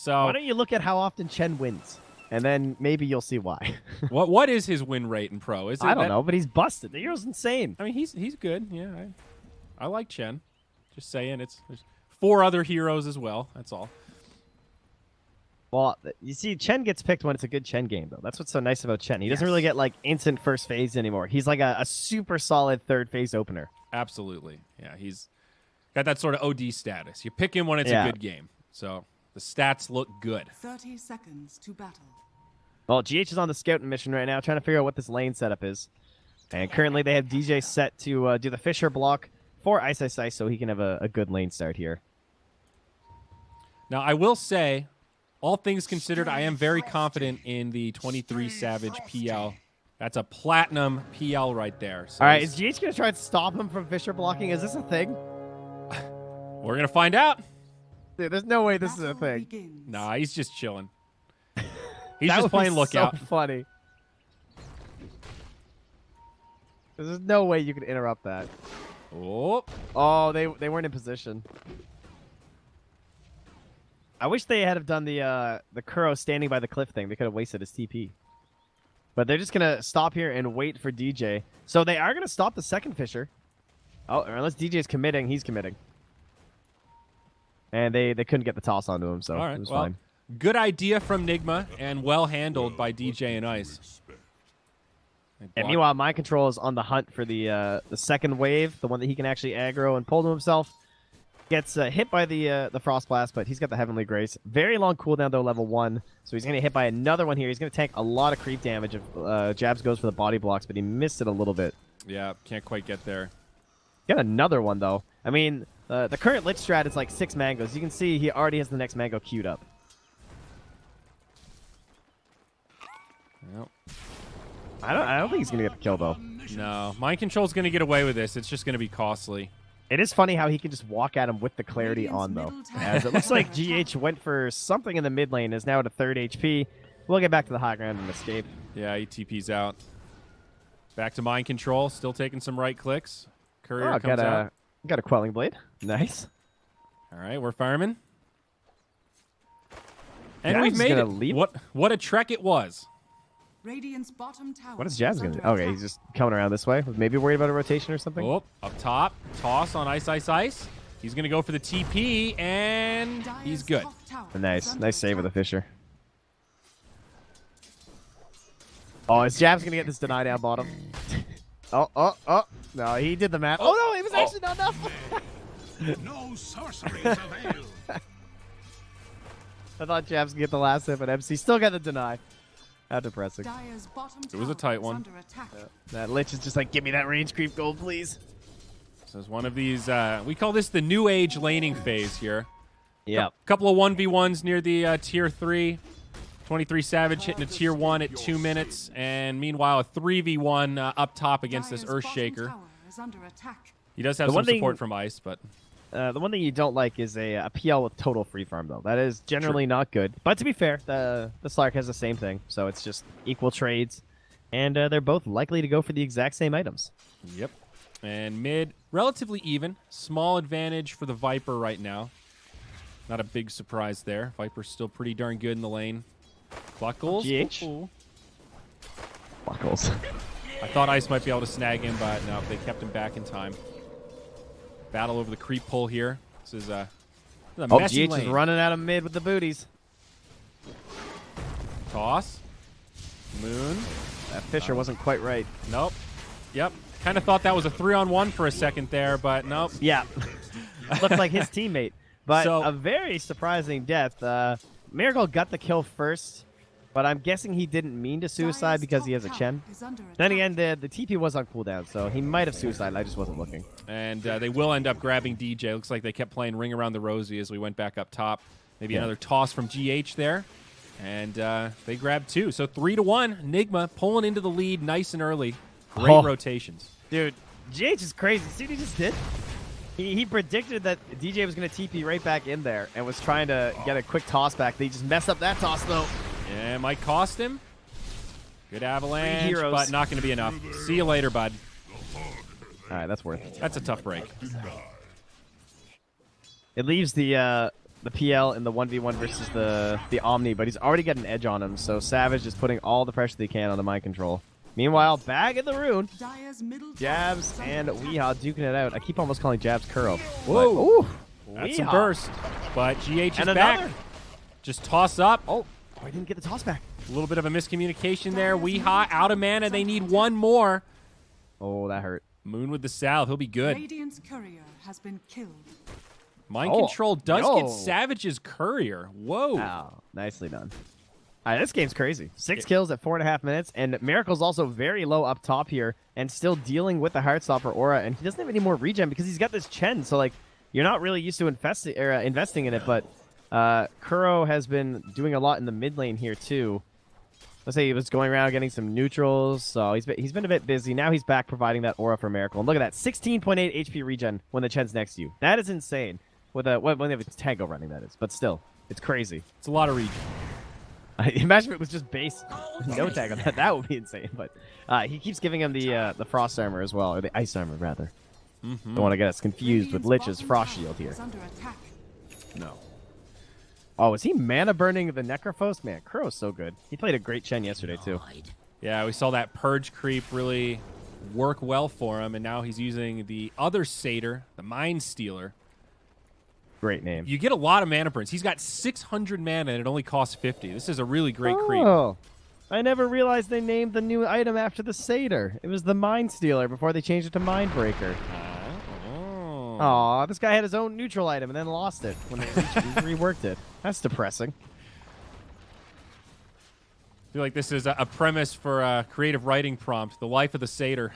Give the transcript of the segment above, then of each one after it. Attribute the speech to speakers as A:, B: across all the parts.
A: So
B: why don't you look at how often Chen wins, and then maybe you'll see why.
A: what is his win rate in pro? Is it
B: I don't know, but he's busted. The hero's insane.
A: I mean, he's good. Yeah, I like Chen. Just saying, there's 4 other heroes as well. That's all.
B: Well, you see, Chen gets picked when it's a good Chen game, though. That's what's so nice about Chen. He doesn't really get, like, instant first phase anymore. He's like a super solid third phase opener.
A: Absolutely. Yeah, he's got that sort of OD status. You pick him when it's a good game. So the stats look good.
C: 30 seconds to battle.
B: Well, GH is on the scouting mission right now, trying to figure out what this lane setup is. And currently they have DJ set to do the Fisher block for Ice Ice Ice so he can have a good lane start here.
A: Now, I will say, all things considered, I am very confident in the 23 Savage PL. That's a platinum PL right there. So
B: all right, is GH going to try and stop him from Fisher blocking? Is this a thing?
A: We're going to find out.
B: Dude, there's no way this is a thing.
A: Nah, he's just chilling. He's just playing lookout.
B: So funny. There's no way you could interrupt that. Oh, they weren't in position. I wish they had have done the Kuro standing by the cliff thing. They could have wasted his TP. But they're just gonna stop here and wait for DJ. So they are gonna stop the second Fisher. Oh, or unless DJ's committing, he's committing. And they couldn't get the toss onto him, so it was fine.
A: Good idea from NIGMA and well handled by DJ and Ice.
B: And meanwhile, Mind Control is on the hunt for the second wave, the one that he can actually aggro and pull to himself. Gets hit by the Frost Blast, but he's got the Heavenly Grace. Very long cooldown, though, level 1. So he's going to get hit by another one here. He's going to tank a lot of creep damage if Jabs goes for the body blocks, but he missed it a little bit.
A: Yeah, can't quite get there.
B: Got another one, though. I mean, the current Lich strat is like 6 mangoes. You can see he already has the next mango queued up.
A: Yep.
B: I don't think he's going to get the kill, though.
A: No. Mind Control's going to get away with this. It's just going to be costly.
B: It is funny how he can just walk at him with the clarity on, though. As it looks like GH went for something in the mid lane, is now at a 3rd HP. We'll get back to the high ground and escape.
A: Yeah, he TP's out. Back to Mind Control, still taking some right clicks. Courier comes out.
B: Got a Quelling Blade. Nice.
A: All right, we're firemen. And
B: Jabs
A: we've made it.
B: leave.
A: What a trek it was.
C: Radiant's bottom tower.
B: What is Jabs going to do? Okay, he's just coming around this way. Maybe worried about a rotation or something?
A: Oh, up top. Toss on Ice Ice Ice. He's going to go for the TP, and he's good.
B: Nice save with the Fisher. Oh, is Jabs going to get this deny down bottom? Oh. No, he did the math. Oh, no, it was actually not enough.
D: No sorceries avail.
B: I thought Jabs could get the last hit, but MC still got the deny. How depressing.
A: It was a tight one.
B: That Lich is just like, give me that range creep gold, please.
A: So it's one of these, we call this the new age laning phase here.
B: Yeah.
A: Couple of 1v1s near the tier 3. 23 Savage hitting a tier 1 at 2 minutes. And meanwhile, a 3v1 up top against this Earthshaker. He does have some support from Ice, but...
B: the one thing you don't like is a PL with total free farm, though. That is generally not good. But to be fair, the Slark has the same thing, so it's just equal trades. And they're both likely to go for the exact same items.
A: Yep. And mid, relatively even. Small advantage for the Viper right now. Not a big surprise there. Viper's still pretty darn good in the lane. Buckles.
B: GH. Buckles.
A: I thought Ice might be able to snag him, but no, they kept him back in time. Battle over the creep pull here. This is a messy
B: GH
A: lane.
B: is running out of mid with the booties.
A: Toss. Moon.
B: That Fisher wasn't quite right.
A: Nope. Yep. Kind of thought that was a 3-on-1 for a second there, but nope.
B: Yeah. Looked like his teammate. But
A: So-
B: a very surprising death. Marigold got the kill first, but I'm guessing he didn't mean to suicide because he has a Chen. Then again, the TP was on cooldown, so he might have suicided. I just wasn't looking.
A: And they will end up grabbing DJ. Looks like they kept playing Ring Around the Rosie as we went back up top. Maybe another toss from GH there. And they grabbed 2. So 3-1. NIGMA pulling into the lead nice and early. Great rotations.
B: Dude, GH is crazy. See what he just did? He predicted that DJ was going to TP right back in there and was trying to get a quick toss back. He just messed up that toss, though.
A: Yeah, might cost him. Good avalanche, but not going to be enough. See you later, bud.
B: All right, that's worth it.
A: That's a tough break.
B: It leaves the the PL in the 1v1 versus the Omni, but he's already got an edge on him. So Savage is putting all the pressure that he can on the mind control. Meanwhile, bag in the rune.
C: Dire's middle
B: Jabs
C: tower is
B: and
C: under
B: Weehaw duking it out. I keep almost calling Jabs Kuro.
A: Whoa.
B: Ooh,
A: That's some
B: Weehaw.
A: burst. But GH is
B: And
A: back.
B: another.
A: Just toss up.
B: Oh, I didn't get the toss back.
A: A little bit of a miscommunication there. Weehaw out of mana. They need one more.
B: Oh, that hurt.
A: Moon with the salve. He'll be good.
C: Radiant's courier has been killed.
A: Mind
B: Oh,
A: control does
B: yo.
A: get Savage's courier. Whoa.
B: Wow, nicely done. All right, this game's crazy. 6 kills at 4.5 minutes, and Miracle's also very low up top here and still dealing with the Heartstopper aura, and he doesn't have any more regen because he's got this Chen, so like you're not really used to investing in it, but Kuro has been doing a lot in the mid lane here too. Let's say he was going around getting some neutrals, so he's been a bit busy. Now he's back providing that aura for Miracle. And look at that, 16.8 HP regen when the Chen's next to you. That is insane. When they have a Tango running, that is. But still, it's crazy.
A: It's a lot of regen.
B: Imagine if it was just base, no tag on that. That would be insane. But he keeps giving him the frost armor as well, or the ice armor rather. Don't want to get us confused with
C: Radiant's
B: Lich's
C: bottom
B: frost
C: tower
B: shield here.
C: is under attack.
A: No.
B: Oh, is he mana burning the Necrophos? Man, Kuro's so good. He played a great Chen yesterday too.
A: Yeah, we saw that purge creep really work well for him, and now he's using the other satyr, the Mind Stealer.
B: Great name.
A: You get a lot of mana burns. He's got 600 mana, and it only costs 50. This is a really great creep.
B: Oh, I never realized they named the new item after the satyr. It was the Mind Stealer before they changed it to Mind Breaker.
A: Oh.
B: Aw, this guy had his own neutral item and then lost it when they reworked it. That's depressing.
A: I feel like this is a premise for a creative writing prompt, the life of the satyr.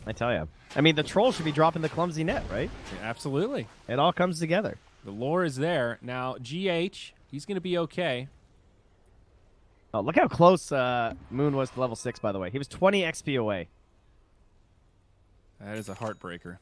B: I tell you. I mean, the troll should be dropping the clumsy net, right?
A: Yeah, absolutely.
B: It all comes together.
A: The lore is there. Now, GH, he's going to be okay.
B: Oh, look how close Moon was to level 6, by the way. He was 20 XP away.
A: That is a heartbreaker.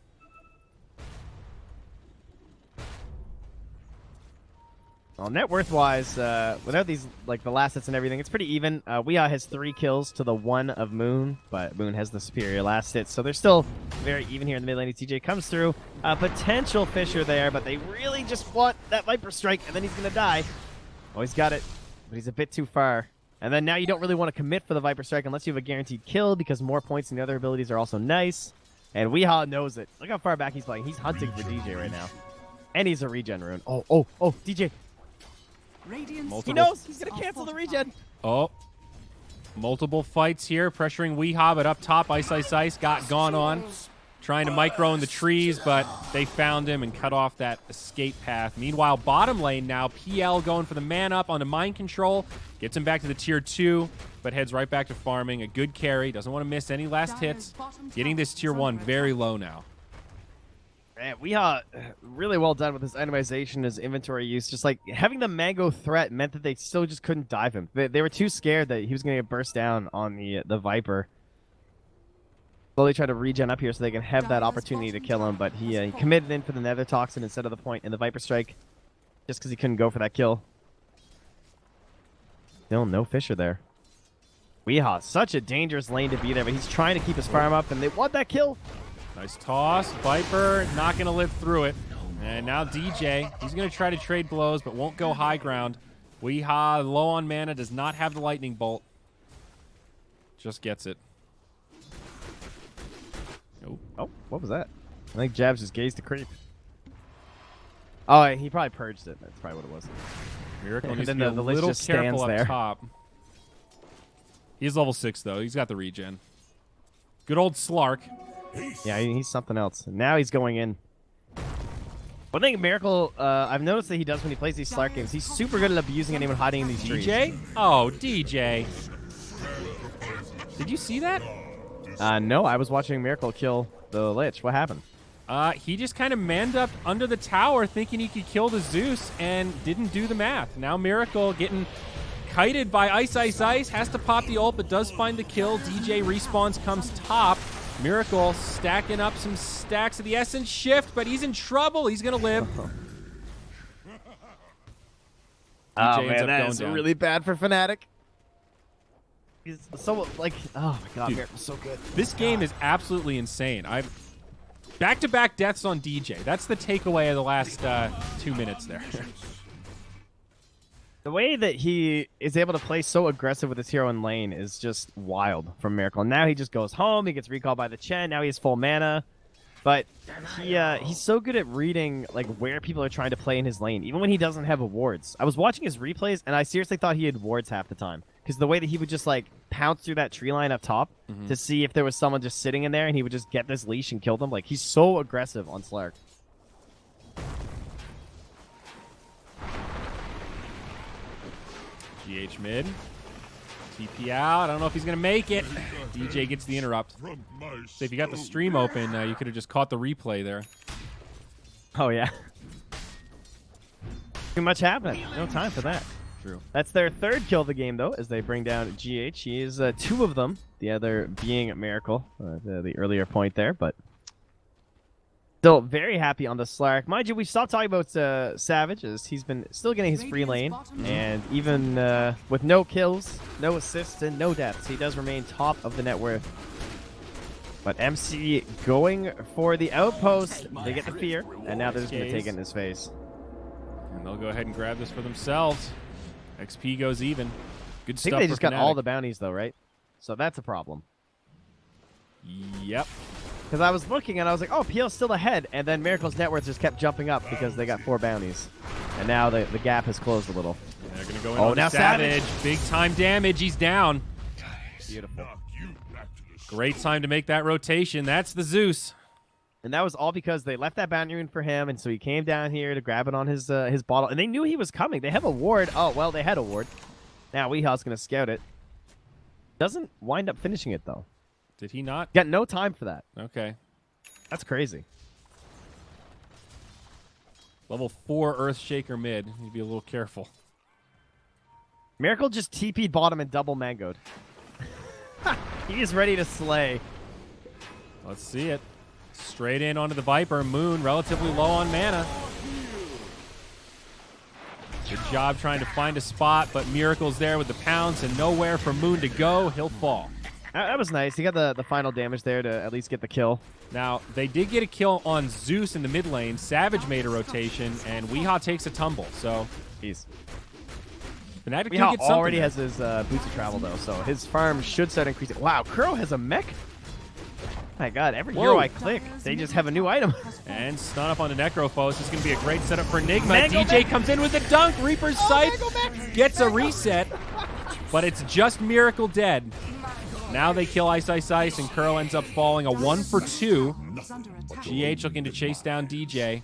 B: Well, net worth-wise, without these, like, the last hits and everything, it's pretty even. Weehaw has 3 kills to the 1 of Moon, but Moon has the superior last hit, so they're still very even here in the mid lane. TJ comes through. Potential Fissure there, but they really just want that Viper Strike, and then he's going to die. Oh, he's got it, but he's a bit too far. And then now you don't really want to commit for the Viper Strike unless you have a guaranteed kill, because more points in the other abilities are also nice. And Weehaw knows it. Look how far back he's playing. He's hunting for DJ right now. And he's a regen rune. Oh, DJ.
C: Radiant's
B: He knows. He's going to cancel the regen.
A: Oh. Multiple fights here, pressuring Weehaw, but up top, Ice got gone on. Trying to micro in the trees, but they found him and cut off that escape path. Meanwhile, bottom lane now, PL going for the man up onto mind control. Gets him back to the tier 2, but heads right back to farming. A good carry. Doesn't want to miss any last hits. Getting this tier 1 very low now.
B: Man, Weehaw, really well done with his itemization, his inventory use. Just like having the mango threat meant that they still just couldn't dive him. They were too scared that he was going to get burst down on the Viper. Slowly try to regen up here so they can have that opportunity to kill him, but he committed in for the Nether Toxin instead of the point in the Viper Strike, just because he couldn't go for that kill. Still no Fissure there. Weehaw, such a dangerous lane to be there, but he's trying to keep his farm up, and they want that kill.
A: Nice toss. Viper not going to live through it. And now DJ, he's going to try to trade blows, but won't go high ground. Weehaw, low on mana, does not have the lightning bolt. Just gets it.
B: Oh, what was that? I think Jabs just gazed to creep. Oh, he probably purged it. That's probably what it was.
A: Miracle
B: And
A: needs to
B: then
A: be a
B: the Lich
A: little
B: just stands
A: careful up
B: there.
A: top. He's level 6, though. He's got the regen. Good old Slark.
B: Yeah, he's something else. Now he's going in. One thing Miracle, I've noticed that he does when he plays these Slark games, he's super good at abusing anyone hiding in these trees.
A: DJ? Oh, DJ. Did you see that?
B: No, I was watching Miracle kill the Lich. What happened?
A: He just kind of manned up under the tower thinking he could kill the Zeus and didn't do the math. Now Miracle getting kited by Ice, has to pop the ult, but does find the kill. DJ respawns, comes top. Miracle stacking up some stacks of the Essence Shift, but he's in trouble. He's going to live.
B: Oh,
A: ends
B: man,
A: up
B: that
A: going
B: is
A: down.
B: really bad for FNATIC. He's so, like, oh my god,
A: Dude,
B: Miracle's so good.
A: This game is absolutely insane. Back-to-back deaths on DJ. That's the takeaway of the last 2 minutes there.
B: The way that he is able to play so aggressive with his hero in lane is just wild from Miracle. Now he just goes home. He gets recalled by the Chen. Now he has full mana. But he's so good at reading like where people are trying to play in his lane, even when he doesn't have wards. I was watching his replays, and I seriously thought he had wards half the time. Because the way that he would just like pounce through that tree line up top to see if there was someone just sitting in there, and he would just get this leash and kill them. Like, he's so aggressive on Slark.
A: GH mid. TP out. I don't know if he's going to make it. DJ gets the interrupt. So if you got the stream open, you could have just caught the replay there.
B: Oh, yeah. Too much happening. No time for that.
A: True.
B: That's their third kill of the game, though, as they bring down GH. He is two of them, the other being Miracle, the earlier point there, but still very happy on the Slark. Mind you, we stopped talking about Savage, as he's been still getting his free lane, and even with no kills, no assists, and no deaths, he does remain top of the net worth. But MC going for the outpost. They get the fear, and now they're just going to take it in his face.
A: And they'll go ahead and grab this for themselves. XP goes even. Good stuff.
B: I think they just got
A: FNATIC.
B: all the bounties, though, right? So that's a problem.
A: Yep.
B: Because I was looking and I was like, oh, PL's still ahead. And then Miracle's net worth just kept jumping up because they got 4 bounties. And now the gap has closed a little.
A: They're going to go in
B: Oh,
A: on
B: now
A: Savage. Big time damage. He's down.
B: Beautiful.
A: Great time to make that rotation. That's the Zeus.
B: And that was all because they left that bounty rune for him. And so he came down here to grab it on his bottle. And they knew he was coming. They have a ward. Oh, well, they had a ward. Now Weeha's going to scout it. Doesn't wind up finishing it, though.
A: Did he not?
B: Got no time for that.
A: Okay.
B: That's crazy.
A: Level 4 Earthshaker mid. Need to be a little careful.
B: Miracle just TP'd bottom and double mangoed. He is ready to slay.
A: Let's see it. Straight in onto the Viper. Moon relatively low on mana. Good job trying to find a spot, but Miracle's there with the pounce and nowhere for Moon to go. He'll fall.
B: That was nice. He got the final damage there to at least get the kill.
A: Now, they did get a kill on Zeus in the mid lane. Savage made a rotation, and Weeha takes a tumble. So,
B: Jeez.
A: FNATIC could
B: Weeha
A: get something
B: already
A: there.
B: has his boots of travel, though, so his farm should start increasing. Wow, Kuro has a mech? My God, every hero I click, they just have a new item.
A: And stun up on the Necrophos. This is going to be a great setup for NIGMA.
B: Mango
A: DJ
B: mech.
A: comes in with the dunk. Reaper's Sight gets a reset, but it's just Miracle dead. Now they kill Ice, and Kuro ends up falling a 1 for 2. GH looking to chase down DJ.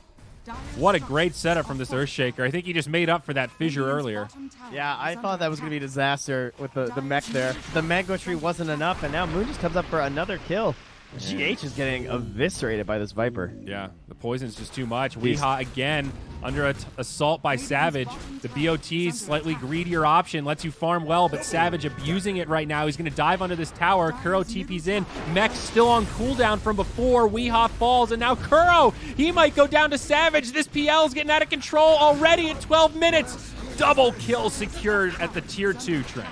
A: What a great setup from this Earthshaker. I think he just made up for that fissure earlier.
B: Yeah, I thought that was going to be a disaster with the mech there. The mango tree wasn't enough, and now Moon just comes up for another kill. GH is getting eviscerated by this Viper.
A: Yeah, the poison's just too much. Weeha again under assault by Savage. The BOT's slightly greedier option, lets you farm well, but Savage abusing it right now. He's going to dive under this tower. Kuro TP's in. Mech still on cooldown from before. Weeha falls, and now Kuro, he might go down to Savage. This PL is getting out of control already at 12 minutes. Double kill secured at the tier 2 train.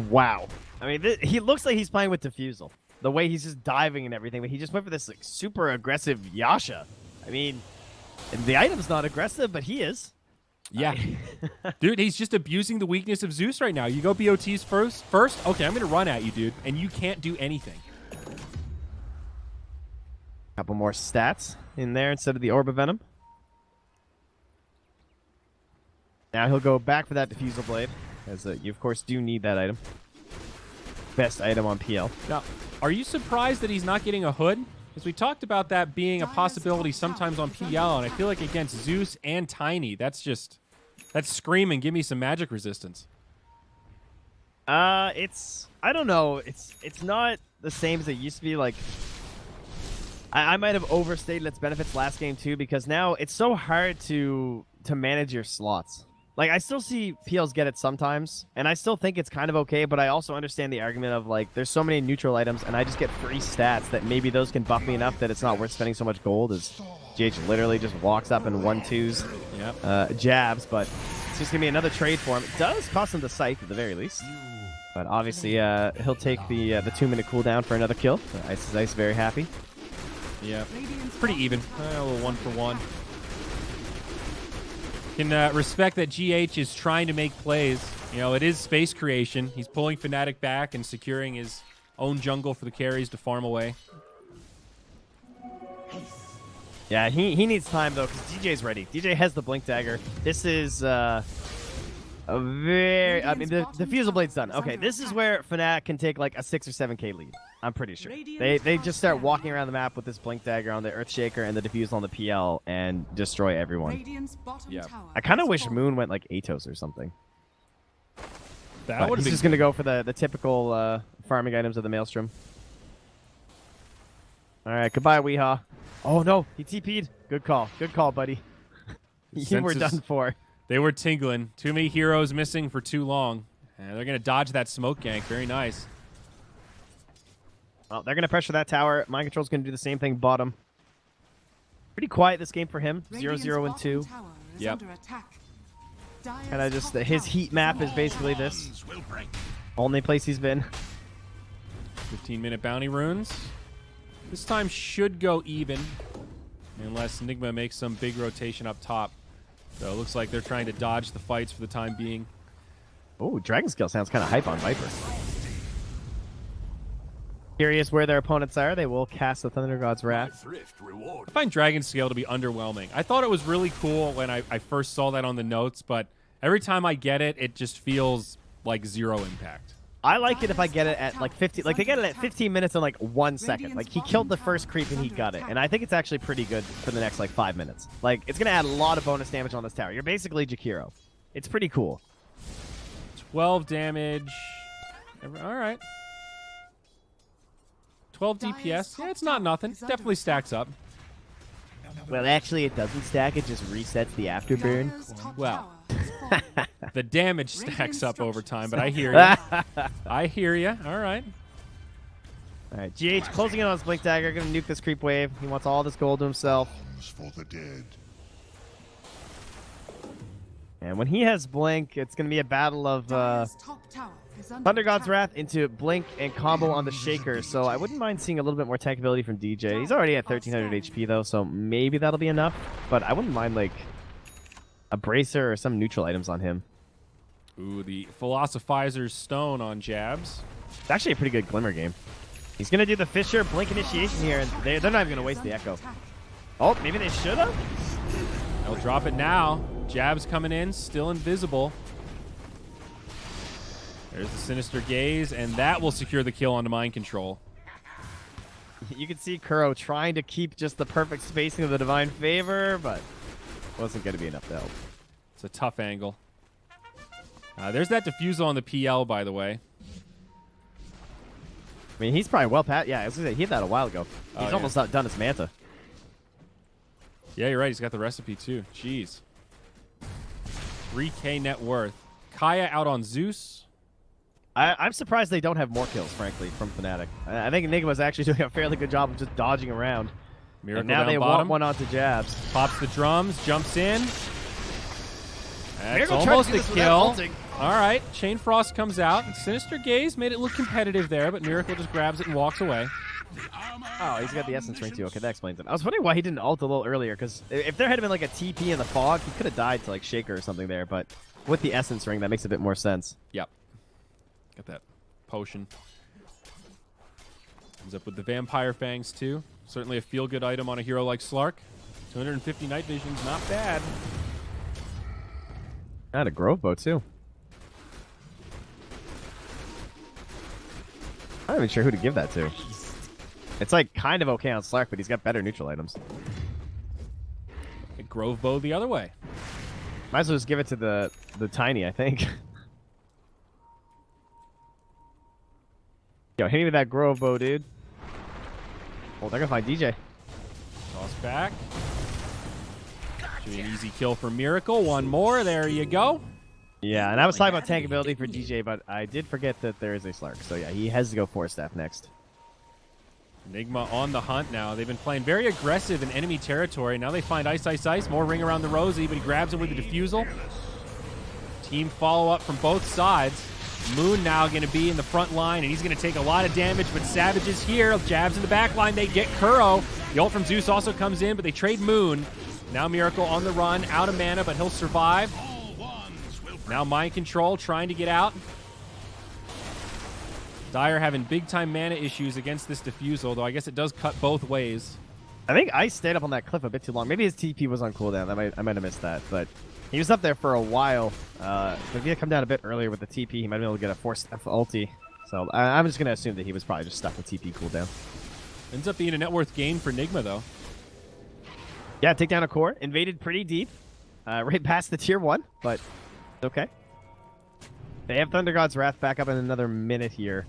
B: Wow. I mean, he looks like he's playing with Diffusal. The way he's just diving and everything, but he just went for this like super aggressive Yasha. I mean, the item's not aggressive, but he is.
A: Yeah. Dude, he's just abusing the weakness of Zeus right now. You go BOTs first? Okay, I'm going to run at you, dude, and you can't do anything.
B: Couple more stats in there instead of the Orb of Venom. Now he'll go back for that Diffusal Blade, as you, of course, do need that item. Best item on PL.
A: Now, are you surprised that he's not getting a hood? Because we talked about that being a possibility sometimes on PL, and I feel like against Zeus and Tiny, that's screaming, give me some magic resistance.
B: I don't know. It's not the same as it used to be. Like, I might have overstated its benefits last game too, because now it's so hard to manage your slots. Like, I still see PLs get it sometimes, and I still think it's kind of okay, but I also understand the argument of, like, there's so many neutral items, and I just get free stats that maybe those can buff me enough that it's not worth spending so much gold, as GH literally just walks up and 1-2s jabs, but it's just going to be another trade for him. It does cost him the Scythe at the very least, but obviously he'll take the 2-minute cooldown for another kill. Ice is very happy.
A: Yeah, pretty even. A little 1 for 1. Can respect that GH is trying to make plays. You know, it is space creation. He's pulling FNATIC back and securing his own jungle for the carries to farm away.
B: Yeah, he needs time, though, because DJ's ready. DJ has the Blink Dagger. This is a very... I mean, the Fusel Blade's done. Okay, this is where FNATIC can take, like, a 6 or 7k lead. I'm pretty sure. They just start walking around the map with this Blink Dagger on the Earthshaker and the Diffusal on the PL and destroy everyone.
A: Yeah.
B: I kind of wish Moon went, like, Atos or something.
A: That would
B: He's just going to go for the typical farming items of the Maelstrom. All right, goodbye, Weehaw. Oh, no, he TP'd. Good call. Good call, buddy. You were done for.
A: They were tingling. Too many heroes missing for too long. And they're going to dodge that smoke gank. Very nice.
B: Well, they're going to pressure that tower. Mind Control's going to do the same thing bottom. Pretty quiet this game for him. 0-0 and 2.
A: Yep.
B: Kind of just his heat map is basically this. Only place he's been.
A: 15-minute bounty runes. This time should go even, unless NIGMA makes some big rotation up top. So it looks like they're trying to dodge the fights for the time being.
B: Oh, Dragon Scale sounds kind of hype on Viper. Curious where their opponents are. They will cast the Thunder God's Wrath.
A: I find Dragon Scale to be underwhelming. I thought it was really cool when I first saw that on the notes, but every time I get it, it just feels like zero impact.
B: I like it if I get it at like 50. Like they get it at 15 minutes and like 1 second. Like he killed the first creep and he got it. And I think it's actually pretty good for the next like 5 minutes. Like it's going to add a lot of bonus damage on this tower. You're basically Jakiro. It's pretty cool.
A: 12 damage. All right. 12 DPS. Yeah, it's not nothing. Definitely stacks up.
B: Well, actually, it doesn't stack. It just resets the afterburn.
A: Well, the damage stacks up over time, but I hear you. I hear you. All right.
B: All right, GH closing in on his Blink Dagger. Going to nuke this creep wave. He wants all this gold to himself.
D: For the dead.
B: And when he has Blink, it's going to be a battle of Thunder God's Wrath into Blink and combo on the Shaker. So I wouldn't mind seeing a little bit more tank ability from DJ. He's already at 1300 HP, though, so maybe that'll be enough. But I wouldn't mind, like, a Bracer or some neutral items on him.
A: Ooh, the Philosophizer's Stone on Jabs.
B: It's actually a pretty good Glimmer game. He's going to do the Fisher Blink initiation here, and they're not even going to waste the Echo. Oh, maybe they should have?
A: They'll drop it now. Jabs coming in, still invisible. There's the Sinister Gaze, and that will secure the kill onto Mind Control.
B: You can see Kuro trying to keep just the perfect spacing of the Divine Favor, but wasn't going to be enough to help.
A: It's a tough angle. There's that Diffusal on the PL, by the way.
B: I mean, he's probably well past. Yeah, I was going to say, he hit that a while ago. He's almost not done his Manta.
A: Yeah, you're right. He's got the recipe, too. Jeez. 3K net worth. Kaya out on Zeus.
B: I'm surprised they don't have more kills, frankly, from FNATIC. I think NIGMA's actually doing a fairly good job of just dodging around.
A: Miracle
B: and now
A: down
B: they
A: bottom.
B: want one onto Jabs.
A: Pops the drums, jumps in. That's
B: Miracle
A: almost
B: tried
A: a
B: to do this
A: kill.
B: without ulting.
A: All right, Chain Frost comes out. Sinister Gaze made it look competitive there, but Miracle just grabs it and walks away.
B: Oh, he's got the Essence Ring too. Okay, that explains it. I was wondering why he didn't ult a little earlier, because if there had been like a TP in the fog, he could have died to like Shaker or something there, but with the Essence Ring, that makes a bit more sense.
A: Yep. Got that potion. Ends up with the Vampire Fangs too. Certainly a feel-good item on a hero like Slark. 250 night vision's not bad.
B: Got a Grove Bow too. I'm not even sure who to give that to. It's like kind of okay on Slark, but he's got better neutral items.
A: Grove Bow the other way.
B: Might as well just give it to the Tiny, I think. Yo, hit me with that Grove Bow, dude. Oh, they're gonna find DJ.
A: Toss back. Should be an easy kill for Miracle. One more. There you go.
B: Yeah, and I was talking about tank ability for DJ, but I did forget that there is a Slark. So yeah, he has to go 4-staff next.
A: NIGMA on the hunt now. They've been playing very aggressive in enemy territory. Now they find Ice, Ice, Ice. More ring around the Rosie, but he grabs him with the Diffusal. Team follow-up from both sides. Moon now going to be in the front line, and he's going to take a lot of damage, but Savage is here. Jabs in the back line. They get Kuro. The ult from Zeus also comes in, but they trade Moon. Now Miracle on the run, out of mana, but he'll survive. Now Mind Control trying to get out. Dire having big-time mana issues against this Diffusal, though I guess it does cut both ways.
B: I think Ice stayed up on that cliff a bit too long. Maybe his TP was on cooldown. I might have missed that, but he was up there for a while. If he had come down a bit earlier with the TP, he might be able to get a 4-step ulti. So I'm just going to assume that he was probably just stuck with TP cooldown.
A: Ends up being a net worth gain for NIGMA, though.
B: Yeah, take down a core. Invaded pretty deep. Right past the tier 1, but okay. They have Thunder God's Wrath back up in another minute here.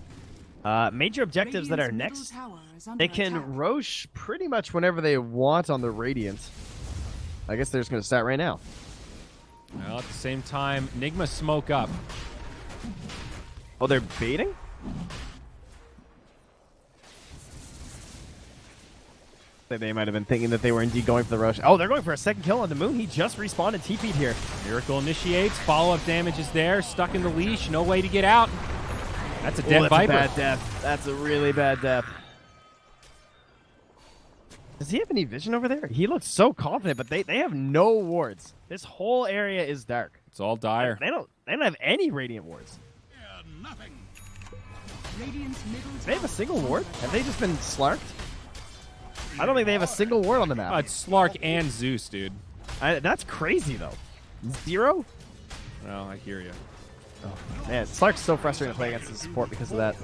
B: Major objectives that are next. They can Roche pretty much whenever they want on the Radiant. I guess they're just going to start right now.
A: Well, at the same time, NIGMA smoke up.
B: Oh, they're baiting? They might have been thinking that they were indeed going for the Roche. Oh, they're going for a second kill on the Moon. He just respawned and TP'd here.
A: Miracle initiates. Follow-up damage is there. Stuck in the leash. No way to get out. That's a dead Viper.
B: That's a bad death. That's a really bad death. Does he have any vision over there? He looks so confident, but they have no wards. This whole area is dark.
A: It's all Dire.
B: They don't have any Radiant wards.
D: Yeah, nothing.
C: Radiant's middle
B: Do they have a single ward? Have they just been slarked? I don't think they have a single ward on the map.
A: It's Slark and Zeus, dude.
B: That's crazy, though. 0?
A: Well, I hear you.
B: Oh, man, Slark's so frustrating to play against the support because of that.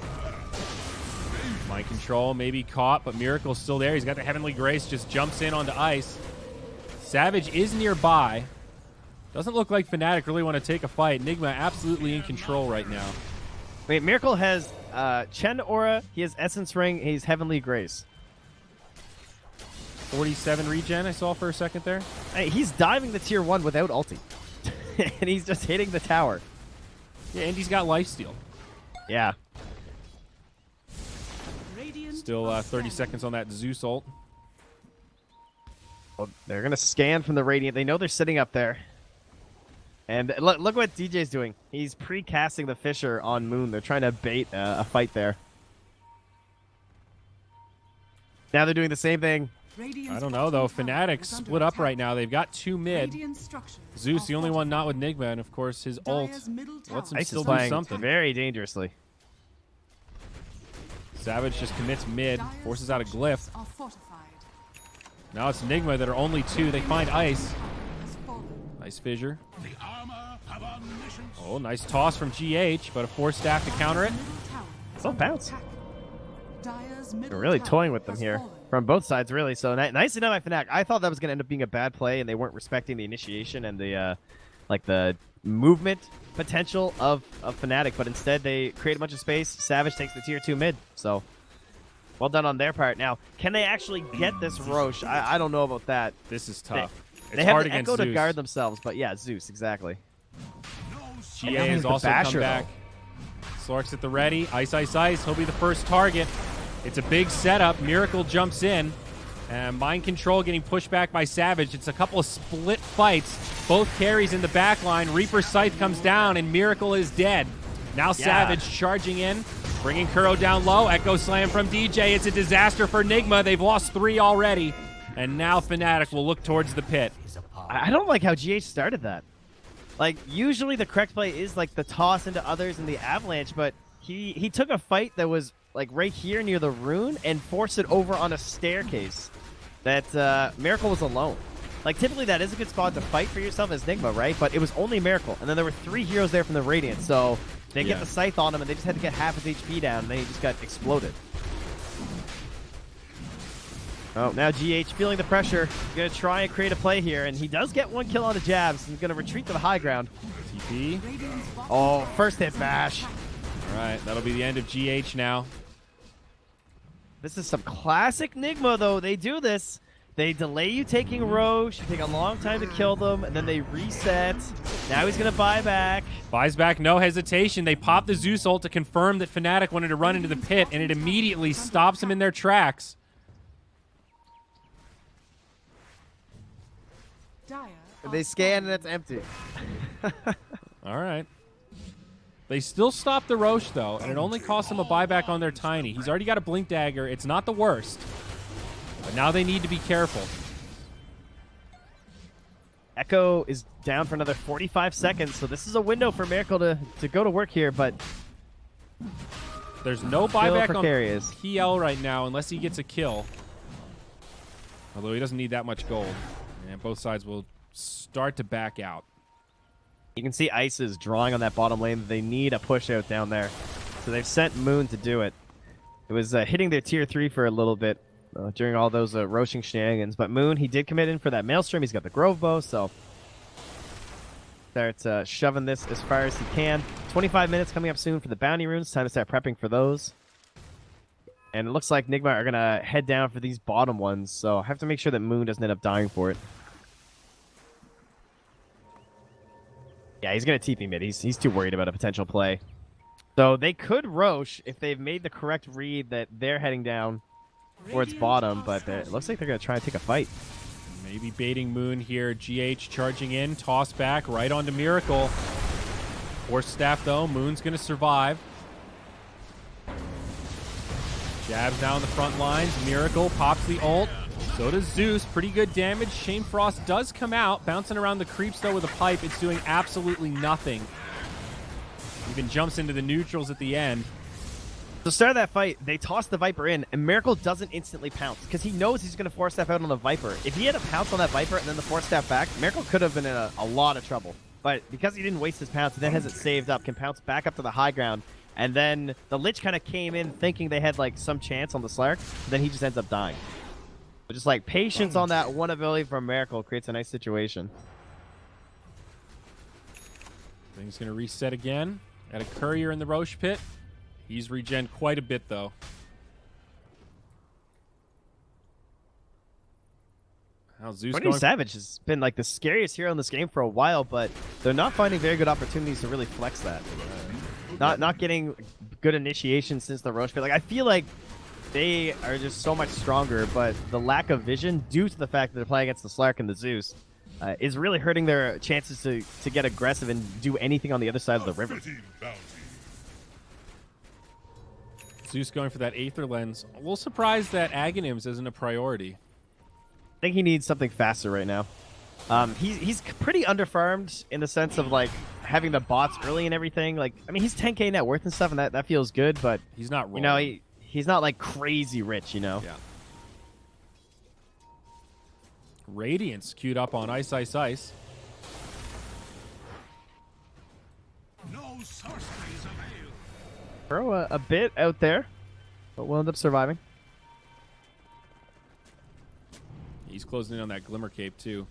A: Mind Control maybe caught, but Miracle's still there. He's got the Heavenly Grace, just jumps in onto ice. Savage is nearby. Doesn't look like FNATIC really want to take a fight. NIGMA absolutely in control right now.
B: Wait, Miracle has Chen Aura, he has Essence Ring, he's Heavenly Grace.
A: 47 regen I saw for a second there.
B: Hey, he's diving the tier 1 without ulti. And he's just hitting the tower.
A: Yeah, and he's got lifesteal.
B: Yeah.
A: Still 30 seconds on that Zeus ult.
B: Well, they're going to scan from the Radiant. They know they're sitting up there. And look what DJ's doing. He's pre-casting the Fissure on Moon. They're trying to bait a fight there. Now they're doing the same thing.
A: I don't know, though. FNATIC split up right now. They've got 2 mid. Zeus, the only one not with NIGMA, and of course his ult lets him still do something.
B: Very dangerously.
A: Savage just commits mid, forces out a glyph. Now it's NIGMA that are only 2. They find ice. Nice fissure. Oh, nice toss from GH, but a 4-stack to counter it.
B: Oh, bounce. They're really toying with them here. From both sides, really. So nicely done by FNATIC. I thought that was going to end up being a bad play, and they weren't respecting the initiation and the the movement potential of FNATIC. But instead, they create a bunch of space. Savage takes the tier 2 mid. So well done on their part. Now, can they actually get this Roche? I don't know about that.
A: This is tough.
B: They have the Echo to guard themselves, but yeah, Zeus, exactly.
A: GA has also come back. Slark's at the ready. Ice, ice, ice. He'll be the first target. It's a big setup. Miracle jumps in. And Mind Control getting pushed back by Savage. It's a couple of split fights. Both carries in the back line. Reaper's Scythe comes down, and Miracle is dead. Now Savage charging in, bringing Kuro down low. Echo Slam from DJ. It's a disaster for NIGMA. They've lost 3 already. And now FNATIC will look towards the pit.
B: I don't like how GH started that. Like, usually the correct play is like the toss into others and the avalanche, but he took a fight that was like right here near the rune and forced it over on a staircase that Miracle was alone. Like, typically that is a good spot to fight for yourself as NIGMA, right? But it was only Miracle, and then there were 3 heroes there from the Radiant, so they get the Scythe on him, and they just had to get half his HP down, and then he just got exploded. Oh, now GH feeling the pressure. He's going to try and create a play here, and he does get 1 kill on the jabs. He's going to retreat to the high ground.
A: TP.
B: Oh, first hit bash.
A: All right, that'll be the end of GH now.
B: This is some classic NIGMA, though. They do this. They delay you taking Roche, take a long time to kill them, and then they reset. Now he's going to buy back.
A: Buys back, no hesitation. They pop the Zeus ult to confirm that FNATIC wanted to run into the pit, and it immediately stops them in their tracks.
B: They scan, and it's empty.
A: All right. They still stop the Roche, though, and it only costs them a buyback on their Tiny. He's already got a Blink Dagger. It's not the worst. But now they need to be careful.
B: Echo is down for another 45 seconds, so this is a window for Miracle to go to work here, but
A: there's no buyback on
B: precarious.
A: PL right now unless he gets a kill. Although he doesn't need that much gold. And both sides will start to back out.
B: You can see Ice is drawing on that bottom lane. They need a push out down there. So they've sent Moon to do it. It was hitting their tier 3 for a little bit during all those roaching shenanigans. But Moon, he did commit in for that Maelstrom. He's got the Grove Bow, so starts shoving this as far as he can. 25 minutes coming up soon for the bounty runes. Time to start prepping for those. And it looks like NIGMA are going to head down for these bottom ones, so I have to make sure that Moon doesn't end up dying for it. Yeah, he's going to TP mid. He's too worried about a potential play. So they could Roche if they've made the correct read that they're heading down towards bottom, but it looks like they're going to try and take a fight.
A: Maybe baiting Moon here. GH charging in, toss back right onto Miracle. Force staff though, Moon's going to survive. Jabs now in the front lines. Miracle pops the ult. So does Zeus. Pretty good damage. Shane Frost does come out. Bouncing around the creeps, though, with a pipe. It's doing absolutely nothing. Even jumps into the neutrals at the end.
B: To start that fight, they toss the Viper in, and Miracle doesn't instantly pounce because he knows he's going to force staff out on the Viper. If he had a pounce on that Viper and then the force staff back, Miracle could have been in a lot of trouble. But because he didn't waste his pounce and then has it saved up, can pounce back up to the high ground. And then the Lich kind of came in thinking they had like some chance on the Slark, then he just ends up dying. But just like patience on that one ability from Miracle creates a nice situation.
A: Things going to reset again. At a Courier in the Roche pit. He's regen quite a bit, though. How's Zeus going?
B: Savage has been like the scariest hero in this game for a while, but they're not finding very good opportunities to really flex that. Not getting good initiation since the Roche pit. Like I feel like they are just so much stronger, but the lack of vision due to the fact that they're playing against the Slark and the Zeus is really hurting their chances to get aggressive and do anything on the other side of the river.
A: Zeus going for that Aether Lens. A little surprised that Aghanims isn't a priority.
B: I think he needs something faster right now. He's pretty underfarmed in the sense of like having the bots early and everything. Like, I mean, he's 10k net worth and stuff, and that feels good. But
A: he's not rolling.
B: You know, he's not like crazy rich. You know.
A: Yeah. Radiance queued up on Ice, Ice, Ice.
D: No sorceries avail.
B: Throw a bit out there, but we'll end up surviving.
A: He's closing in on that Glimmer Cape too.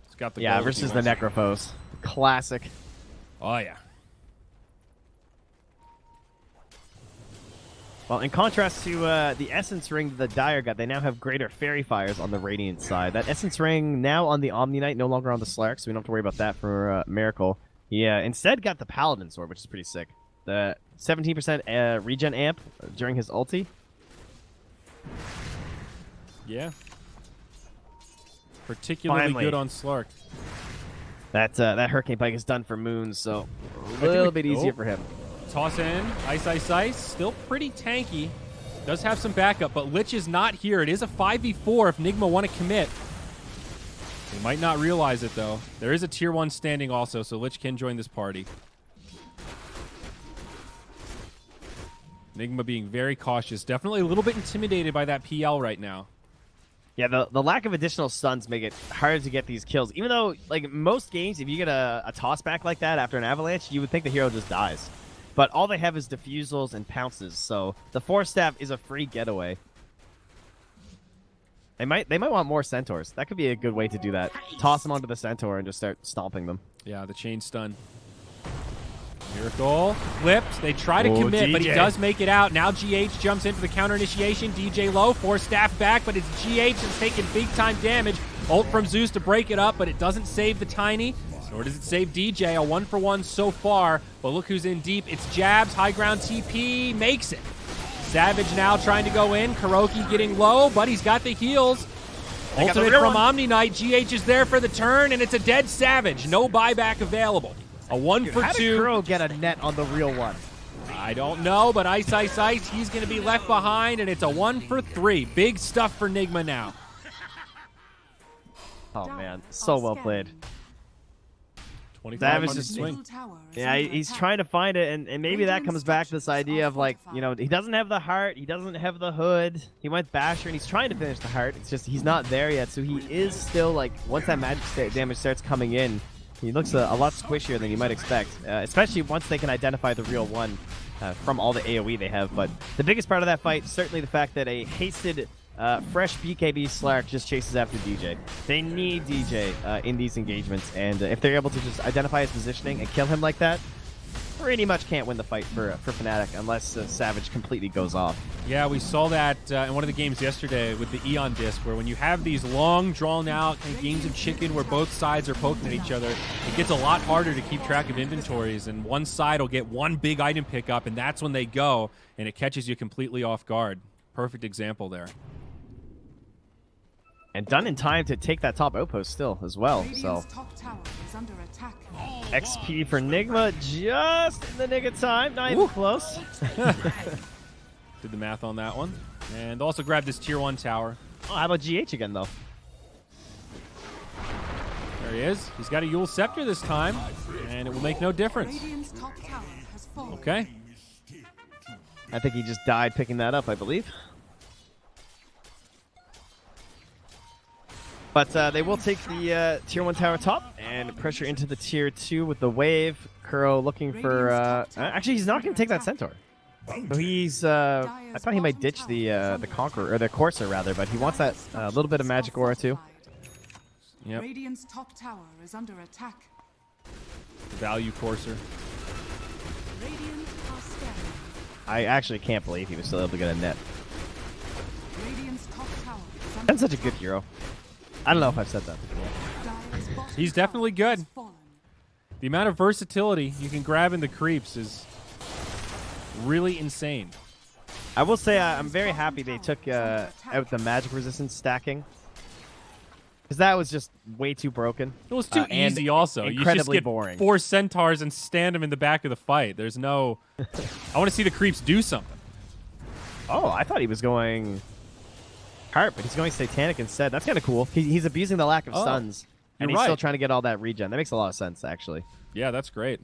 A: It's got the
B: gold versus the Necrophos. Classic.
A: Oh yeah.
B: Well, in contrast to the Essence Ring that the Dire got, they now have greater Fairy Fires on the Radiant side. That Essence Ring now on the Omni Knight, no longer on the Slark, so we don't have to worry about that for Miracle. He instead got the Paladin Sword, which is pretty sick. The 17% regen amp during his ulti.
A: Yeah. Particularly good on Slark.
B: That Hurricane Pike is done for Moon, so a little bit easier for him.
A: Toss in, Ice, Ice, Ice. Still pretty tanky. Does have some backup, but Lich is not here. It is a 5v4 if NIGMA want to commit. They might not realize it, though. There is a tier 1 standing also, so Lich can join this party. NIGMA being very cautious. Definitely a little bit intimidated by that PL right now.
B: Yeah, the lack of additional stuns make it hard to get these kills. Even though, like, most games, if you get a toss back like that after an avalanche, you would think the hero just dies. But all they have is diffusals and pounces, so the Force Staff is a free getaway. They might want more Centaurs. That could be a good way to do that. Toss them onto the Centaur and just start stomping them.
A: Yeah, the chain stun. Miracle flips. They try to commit, but he does make it out. Now GH jumps in for the counter initiation. DJ low, Force Staff back, but it's GH that's taking big time damage. Ult from Zeus to break it up, but it doesn't save the Tiny. Nor does it save DJ. A 1-for-1 so far, but look who's in deep. It's Jabs, high ground TP, makes it. Savage now trying to go in. Kuroki getting low, but he's got the heals. Ultimate from Omni Knight. GH is there for the turn, and it's a dead Savage. No buyback available. A 1-for-2.
B: How did Kuro get a net on the real one?
A: I don't know, but Ice, Ice, Ice, he's going to be left behind, and it's a 1-for-3. Big stuff for NIGMA now.
B: Oh, man. So well played.
A: 2,500
B: just
A: swing.
C: Middle tower is
B: Yeah,
C: under
B: he's
C: attack.
B: trying to find it, and maybe that comes back to this idea of like, you know, he doesn't have the heart, he doesn't have the hood. He went Basher, and he's trying to finish the heart. It's just he's not there yet, so he is still like, once that magic damage starts coming in, he looks a lot squishier than you might expect, especially once they can identify the real one from all the AoE they have. But the biggest part of that fight, certainly the fact that a hasted fresh BKB Slark just chases after DJ. They need DJ in these engagements, and if they're able to just identify his positioning and kill him like that, pretty much can't win the fight for FNATIC unless Savage completely goes off.
A: Yeah, we saw that in one of the games yesterday with the Eon disc, where when you have these long, drawn-out kind of games of chicken where both sides are poking at each other, it gets a lot harder to keep track of inventories, and one side will get one big item pickup, and that's when they go, and it catches you completely off guard. Perfect example there.
B: And done in time to take that top outpost still as well. So
C: Radiant's top tower is under attack.
B: XP for NIGMA just in the nick of time. Not even close.
A: Did the math on that one. And also grabbed this tier 1 tower.
B: Oh, how about GH again, though?
A: There he is. He's got a Yule Scepter this time, and it will make no difference.
C: Radiant's top tower has fallen.
A: Okay.
B: I think he just died picking that up, I believe. But they will take the tier 1 tower top and pressure into the tier 2 with the wave. Kuro looking for... actually, he's not going to take that Centaur. So he's... I thought he might ditch the Conqueror, or the Courser, rather, but he wants that little bit of magic aura, too.
A: Yep.
C: Radiant's top tower is under attack.
A: Value Courser.
C: Radiant are scanning.
B: I actually can't believe he was still able to get a net.
C: Radiant's top tower is under
B: That's such a good hero. I don't know if I've said that before.
C: Dire's bottom
A: He's
C: tower
A: definitely good.
C: has fallen.
A: The amount of versatility you can grab in the creeps is really insane.
B: I will say I'm very happy they took out the magic resistance stacking. Because that was just way too broken.
A: It was too
B: and
A: easy also. You
B: incredibly
A: just get
B: boring.
A: 4 centaurs and stand them in the back of the fight. There's no... I want to see the creeps do something.
B: Oh, I thought he was going Heart, but he's going Satanic instead. That's kind of cool. He's abusing the lack of stuns. And
A: you're
B: he's still
A: right.
B: trying to get all that regen. That makes a lot of sense, actually.
A: Yeah, that's great.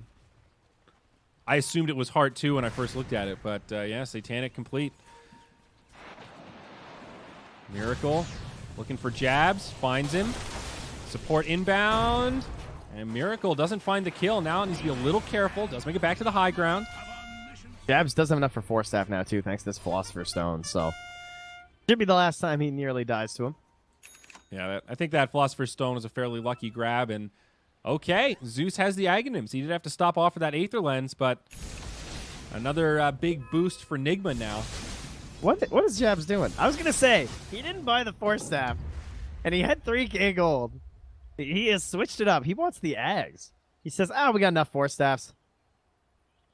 A: I assumed it was Heart too when I first looked at it, but yeah, Satanic complete. Miracle looking for jabs, finds him. Support inbound, and Miracle doesn't find the kill. Now needs to be a little careful. Does make it back to the high ground.
B: Jabs does have enough for 4 staff now, too, thanks to this Philosopher's Stone. So, should be the last time he nearly dies to him.
A: Yeah, I think that Philosopher's Stone was a fairly lucky grab, and okay, Zeus has the Aghanims. He did have to stop off for that Aether Lens, but another big boost for NIGMA now.
B: What is Jabs doing? I was going to say, he didn't buy the 4 staff, and he had 3k gold. He has switched it up. He wants the Ags. He says, we got enough 4 staffs.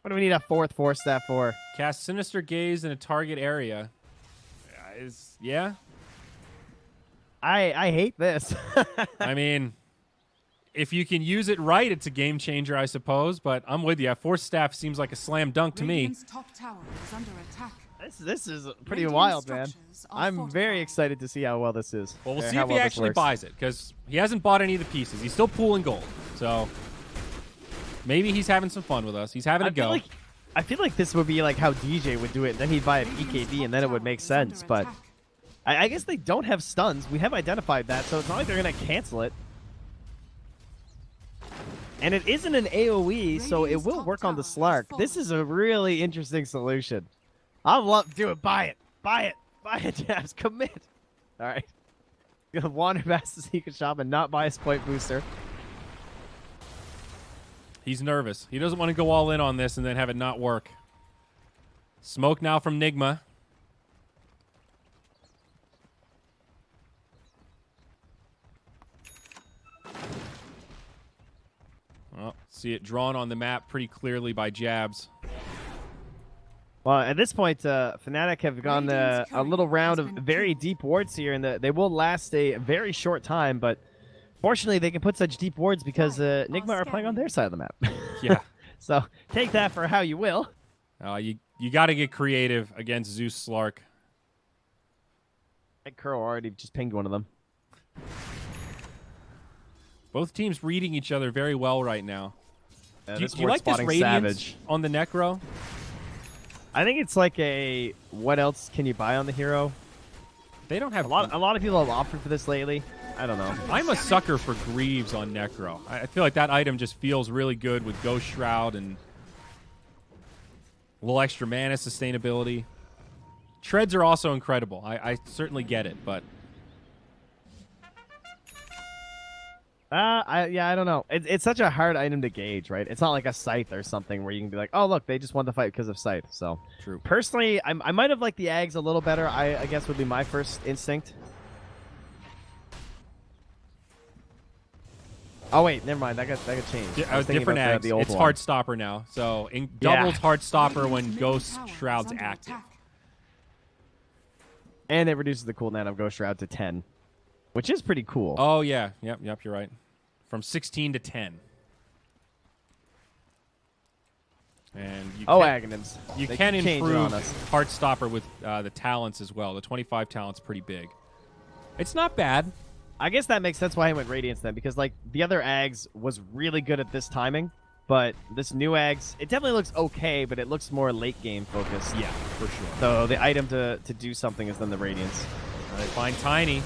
B: What do we need a 4th 4 staff for?
A: Cast Sinister Gaze in a target area. Yeah?
B: I hate this.
A: I mean, if you can use it right, it's a game changer, I suppose, but I'm with you. 4 staff seems like a slam dunk to me.
C: Radiant's top tower is under attack.
B: This is pretty
C: Radiant
B: wild, man.
C: structures are
B: I'm very excited to see how well this is.
A: Well, we'll
B: or
A: see
B: how
A: if he
B: well this
A: actually
B: works.
A: buys it, because he hasn't bought any of the pieces. He's still pooling gold. So maybe he's having some fun with us. He's having a go.
B: I feel like this would be like how DJ would do it. Then he'd buy a PKB, and then it would make sense. But I guess they don't have stuns. We have identified that, so it's not like they're going to cancel it. And it isn't an AoE, so it will work on the Slark. This is a really interesting solution. I love do it. Buy it. Buy it. Buy it, Jabs. Commit. All right. Gonna wander past the secret shop and not buy a point booster.
A: He's nervous. He doesn't want to go all in on this and then have it not work. Smoke now from NIGMA. Well, see it drawn on the map pretty clearly by Jabs.
B: Well, at this point, FNATIC have gone a little round of very deep wards here, and they will last a very short time, but fortunately they can put such deep wards because NIGMA are playing on their side of the map.
A: Yeah.
B: So take that for how you will.
A: You got to get creative against Zeus Slark.
B: And Kuro already just pinged one of them.
A: Both teams reading each other very well right now. Do you like this Radiance on the Necro?
B: I think it's like a what else can you buy on the hero?
A: They don't have
B: a lot of people have opted for this lately. I don't know.
A: I'm a sucker for Greaves on Necro. I feel like that item just feels really good with Ghost Shroud and a little extra mana sustainability. Treads are also incredible. I certainly get it, but
B: I don't know. It's such a hard item to gauge, right? It's not like a Scythe or something where you can be like, oh, look, they just won the fight because of Scythe. So,
A: true.
B: Personally, I might have liked the Ags a little better. I guess would be my first instinct. Oh wait, never mind. That got changed.
A: Different Ags.
B: The old
A: it's
B: one.
A: Heartstopper now. So doubles Heartstopper when Ghost Shroud's active.
B: And it reduces the cooldown of Ghost Shroud to 10, which is pretty cool.
A: Oh yeah, yep, you're right. From 16 to 10. And you
B: Aghanims.
A: You can improve Heartstopper with the talents as well. The 25 talent's pretty big. It's not bad.
B: I guess that makes sense why I went Radiance then, because like the other Ags was really good at this timing, but this new Ags, it definitely looks okay, but it looks more late game focused.
A: Yeah, for sure.
B: So the item to do something is then the Radiance.
A: They find Tiny.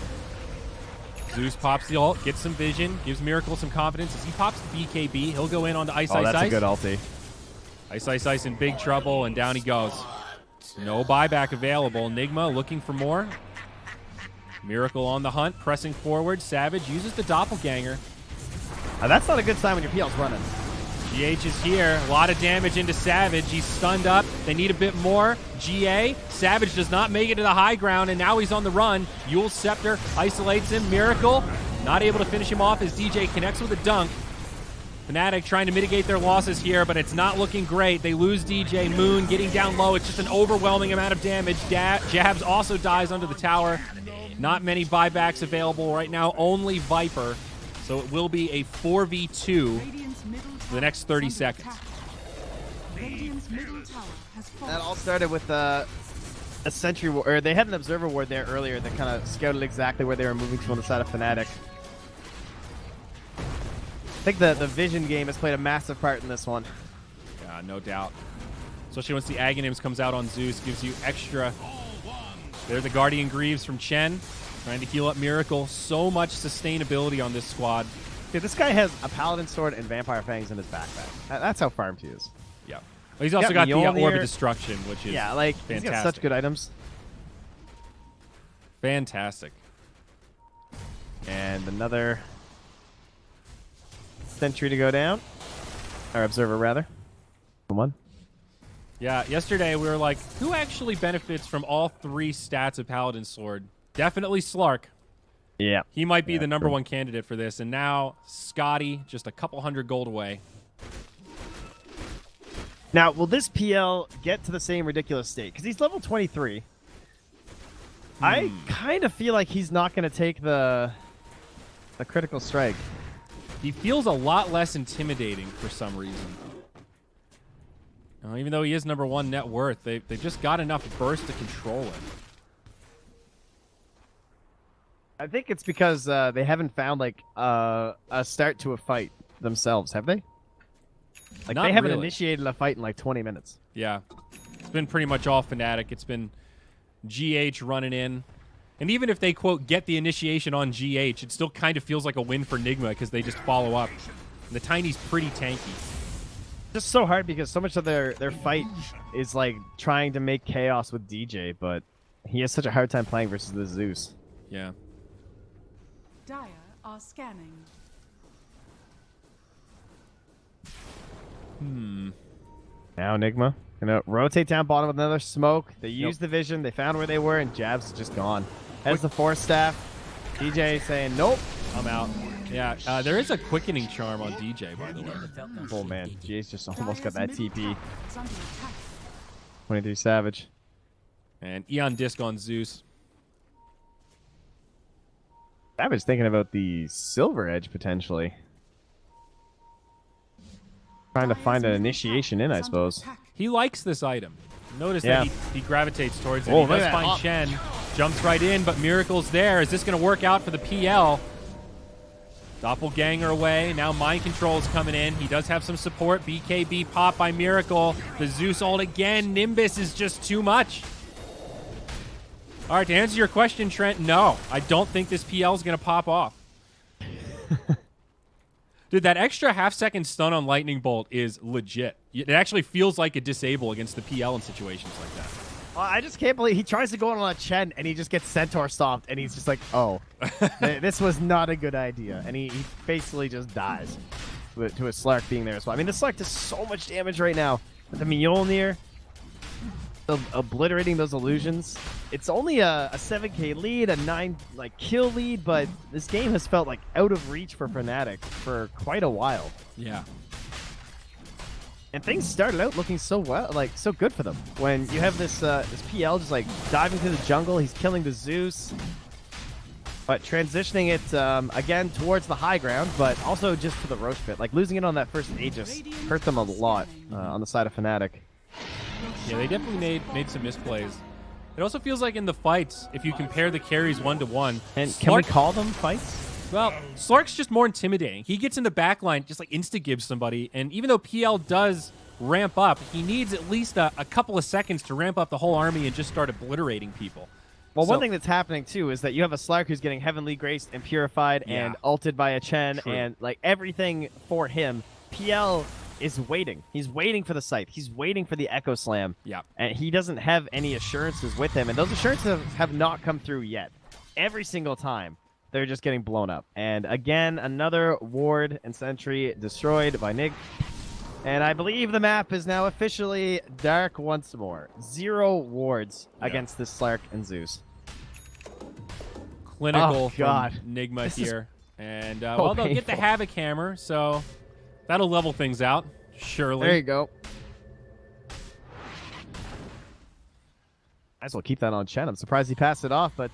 A: Zeus pops the ult, gets some vision, gives Miracle some confidence. As he pops the BKB, he'll go in onto Ice, Ice,
B: that's
A: Ice.
B: a good ulti.
A: Ice, Ice, Ice in big trouble, and down he goes. No buyback available. NIGMA looking for more. Miracle on the hunt, pressing forward. Savage uses the doppelganger.
B: That's not a good sign when your PL's running.
A: GH is here. A lot of damage into Savage. He's stunned up. They need a bit more. GA. Savage does not make it to the high ground, and now he's on the run. Yule's Scepter isolates him. Miracle not able to finish him off as DJ connects with a dunk. FNATIC trying to mitigate their losses here, but it's not looking great. They lose DJ. Moon getting down low. It's just an overwhelming amount of damage. Jabs also dies under the tower. Not many buybacks available right now. Only Viper. So it will be a 4v2 for the next 30 seconds.
B: That all started with a sentry ward, or they had an observer ward there earlier that kind of scouted exactly where they were moving to on the side of FNATIC. I think the vision game has played a massive part in this one.
A: Yeah, no doubt. Especially once the Aghanims comes out on Zeus, gives you extra. There's the Guardian Greaves from Chen, trying to heal up Miracle. So much sustainability on this squad.
B: Yeah, this guy has a Paladin Sword and Vampire Fangs in his backpack. That's how farmed he is.
A: Yeah. Well, he's also got the Orb of Destruction, which is fantastic.
B: He's got such good items.
A: Fantastic.
B: And another sentry to go down. Or observer, rather. One.
A: Yeah, yesterday we were like, who actually benefits from all 3 stats of Paladin Sword? Definitely Slark.
B: Yeah.
A: He might be the number 1 candidate for this. And now Scotty, just a couple hundred gold away.
B: Now, will this PL get to the same ridiculous state? Because he's level 23. I kind of feel like he's not going to take the critical strike.
A: He feels a lot less intimidating for some reason. Even though he is number 1 net worth, they've just got enough burst to control him.
B: I think it's because they haven't found like a start to a fight themselves, have they? Like they haven't initiated a fight in like 20 minutes.
A: Yeah, it's been pretty much all FNATIC. It's been GH running in, and even if they quote get the initiation on GH, it still kind of feels like a win for NIGMA because they just follow up. And the Tiny's pretty tanky.
B: Just so hard because so much of their fight is like trying to make chaos with DJ, but he has such a hard time playing versus the Zeus.
A: Yeah.
C: Dire are scanning.
B: Now NIGMA gonna rotate down bottom with another smoke. They used the vision, they found where they were, and Jabs is just gone. Has the Force Staff. DJ saying nope.
A: I'm out. Yeah, there is a quickening charm on DJ, by the way.
B: Oh man, GA's just almost got that TP. 23 Savage.
A: And Eon Disc on Zeus.
B: Savage thinking about the Silver Edge potentially. Trying to find an initiation in, I suppose.
A: He likes this item. Notice that he gravitates towards it.
B: Oh,
A: he does find Chen. Jumps right in, but Miracle's there. Is this going to work out for the PL? Doppelganger away. Now Mind Control is coming in. He does have some support. BKB pop by Miracle. The Zeus ult again. Nimbus is just too much. All right, to answer your question, Trent, no. I don't think this PL is going to pop off. Dude, that extra half-second stun on Lightning Bolt is legit. It actually feels like a disable against the PL in situations like that.
B: I just can't believe he tries to go on a Chen and he just gets Centaur stomped and he's just like, oh, this was not a good idea. And he basically just dies to a Slark being there as well. I mean, the Slark does so much damage right now. The Mjolnir, obliterating those illusions. It's only a 7k lead, a 9 kill lead, but this game has felt like out of reach for FNATIC for quite a while.
A: Yeah.
B: And things started out looking so well, so good for them. When you have this this PL just diving through the jungle, he's killing the Zeus, but transitioning it again towards the high ground, but also just to the Roche pit. Losing it on that first Aegis hurt them a lot on the side of FNATIC.
A: Yeah, they definitely made some misplays. It also feels like in the fights, if you compare the carries 1-to-1,
B: and can we call them fights?
A: Well, Slark's just more intimidating. He gets in the backline, just insta-gives somebody, and even though PL does ramp up, he needs at least a couple of seconds to ramp up the whole army and just start obliterating people.
B: Well, one thing that's happening, too, is that you have a Slark who's getting Heavenly Graced and Purified and ulted by a Chen,
A: True.
B: and everything for him. PL is waiting. He's waiting for the Scythe. He's waiting for the Echo Slam.
A: Yeah.
B: And he doesn't have any assurances with him, and those assurances have not come through yet. Every single time, they're just getting blown up. And again, another ward and sentry destroyed by Nig. And I believe the map is now officially dark once more. 0 wards against this Slark and Zeus.
A: Clinical
B: Oh, God.
A: from NIGMA
B: This
A: here. And,
B: so
A: well, they'll get the
B: painful.
A: Havoc Hammer, so that'll level things out, surely.
B: There you go. Might as well keep that on Chen. I'm surprised he passed it off, but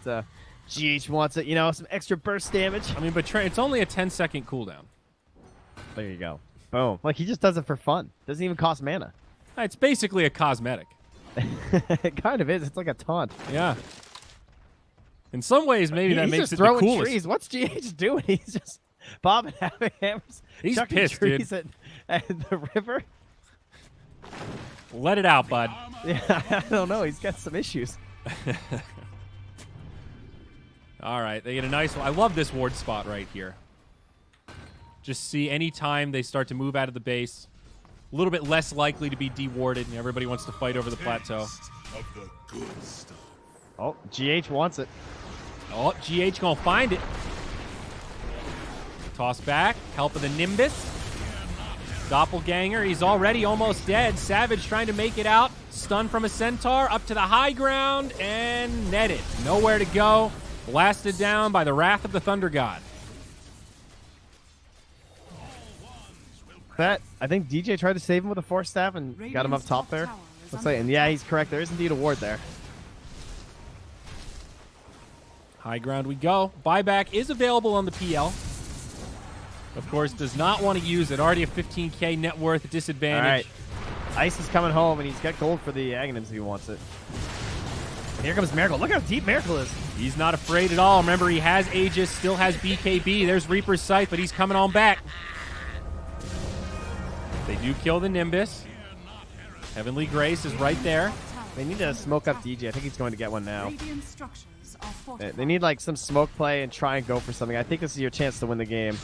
B: GH wants it. Some extra burst damage.
A: I mean, but Trent, it's only a 10-second cooldown.
B: There you go. Boom. He just does it for fun. Doesn't even cost mana.
A: It's basically a cosmetic.
B: It kind of is. It's like a taunt.
A: Yeah. In some ways, maybe that
B: He's
A: makes
B: just
A: it the
B: throwing
A: coolest.
B: trees. What's GH doing? He's just bobbing hammers.
A: He's
B: chucking
A: pissed,
B: trees at the river.
A: Let it out, bud.
B: Yeah, I don't know. He's got some issues.
A: All right, they get a nice one. I love this ward spot right here. Just see any time they start to move out of the base, a little bit less likely to be dewarded, and everybody wants to fight over the plateau.
D: Of the good stuff.
B: Oh, GH wants it.
A: Oh, GH gonna find it. Toss back, help of the Nimbus. Doppelganger, he's already almost dead. Savage trying to make it out. Stun from a Centaur, up to the high ground, and netted. Nowhere to go. Blasted down by the Wrath of the Thunder God.
B: I think DJ tried to save him with a Force Staff and got him up top there. Looks like, and yeah, he's correct. There is indeed a ward there.
A: High ground we go. Buyback is available on the PL. Of course, does not want to use it. Already a 15k net worth disadvantage.
B: All right. Ice is coming home, and he's got gold for the Aghanims if he wants it. And here comes Miracle. Look how deep Miracle is.
A: He's not afraid at all. Remember, he has Aegis, still has BKB. There's Reaper's Sight, but he's coming on back. They do kill the Nimbus. Heavenly Grace is right there.
B: They need to smoke up DJ. I think he's going to get one now.
C: Radiant structures are fortified.
B: They need some smoke play and try and go for something. I think this is your chance to win the game.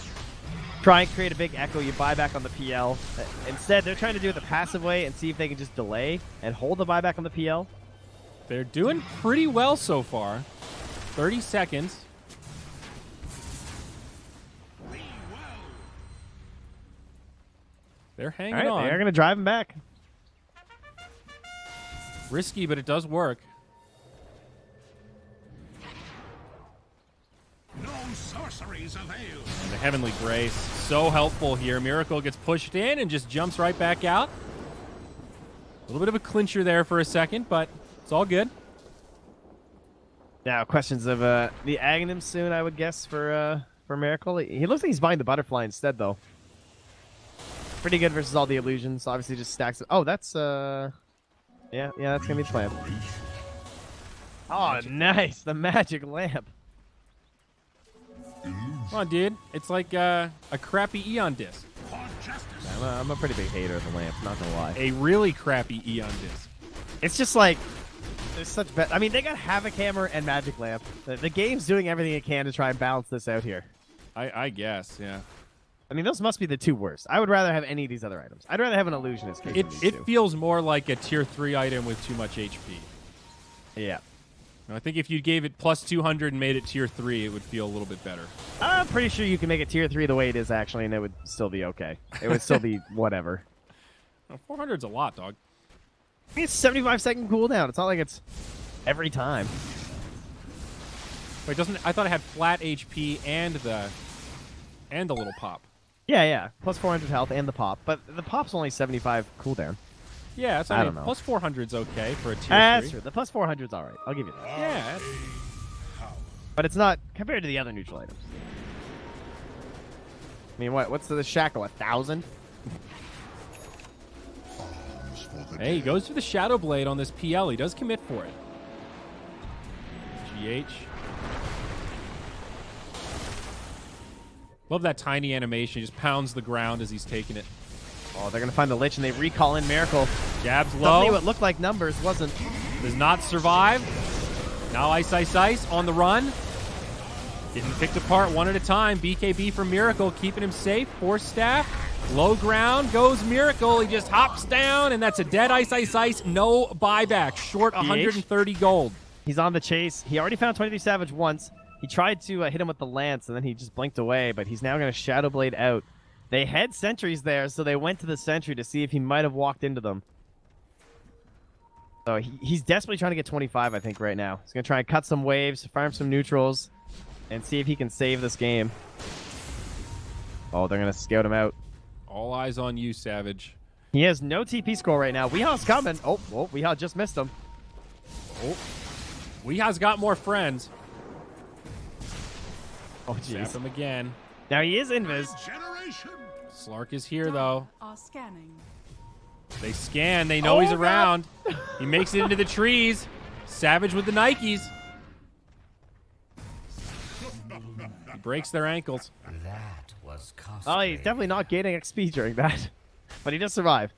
B: Try and create a big echo. You buy back on the PL. Instead, they're trying to do it the passive way and see if they can just delay and hold the buyback on the PL.
A: They're doing pretty well so far. 30 seconds. They're hanging
B: All right,
A: on.
B: they're going to drive him back.
A: Risky, but it does work.
D: No sorceries avail.
A: And the Heavenly Grace, so helpful here. Miracle gets pushed in and just jumps right back out. A little bit of a clincher there for a second, but it's all good.
B: Now, questions of the Aghanim soon, I would guess, for Miracle. He looks like he's buying the Butterfly instead, though. Pretty good versus all the illusions. Obviously, just stacks it. Oh, that's yeah, that's gonna be the plan. Oh, nice, the magic lamp.
A: Come on, dude. It's like a crappy Eon disc.
D: For justice.
B: I'm a pretty big hater of the lamp, not gonna lie.
A: A really crappy Eon disc.
B: It's just like, there's such I mean, they got Havoc Hammer and Magic Lamp. The game's doing everything it can to try and balance this out here.
A: I guess, yeah.
B: I mean, those must be the two worst. I would rather have any of these other items. I'd rather have an Illusionist case than these
A: It
B: two.
A: feels more like a tier 3 item with too much HP.
B: Yeah.
A: I think if you gave it plus 200 and made it tier 3, it would feel a little bit better.
B: I'm pretty sure you can make it tier 3 the way it is, actually, and it would still be okay. It would still be whatever.
A: 400's a lot, dog.
B: I mean, it's 75-second cooldown. It's not like it's every time.
A: Wait, doesn't I thought it had flat HP and the little pop.
B: Yeah. Plus 400 health and the pop. But the pop's only 75 cooldown.
A: Yeah, that's
B: I don't know.
A: Plus 400's okay for a tier 3.
B: That's true. The plus 400's all right. I'll give you that.
A: Yeah.
B: But it's not compared to the other neutral items. I mean, what's the Shackle? 1,000?
A: Hey, he goes for the Shadow Blade on this PL. He does commit for it. GH. Love that tiny animation. He just pounds the ground as he's taking it.
B: Oh, they're going to find the Lich, and they recall in Miracle.
A: Jabs
B: Suddenly
A: low.
B: what looked like numbers wasn't.
A: Does not survive. Now Ice on the run. Getting picked apart one at a time. BKB from Miracle, keeping him safe. Force Staff. Low ground goes Miracle. He just hops down, and that's a dead Ice. No buyback. Short 130 gold.
B: He's on the chase. He already found 23 Savage once. He tried to hit him with the Lance, and then he just blinked away, but he's now going to Shadow Blade out. They had sentries there, so they went to the sentry to see if he might have walked into them. So he's desperately trying to get 25, I think, right now. He's going to try and cut some waves, farm some neutrals, and see if he can save this game. Oh, they're going to scout him out.
A: All eyes on you, Savage.
B: He has no TP score right now. Weeha's coming. Oh, Weeha just missed him.
A: Oh. Weeha's got more friends.
B: Oh,
A: Zap
B: jeez.
A: him again.
B: Now he is invis.
D: Generation.
A: Slark is here, though.
C: Are scanning.
A: They scan. They know he's
B: God.
A: around. He makes it into the trees. Savage with the Nikes. He breaks their ankles.
E: That was costly.
B: Oh, he's definitely not gaining XP during that. But he does survive.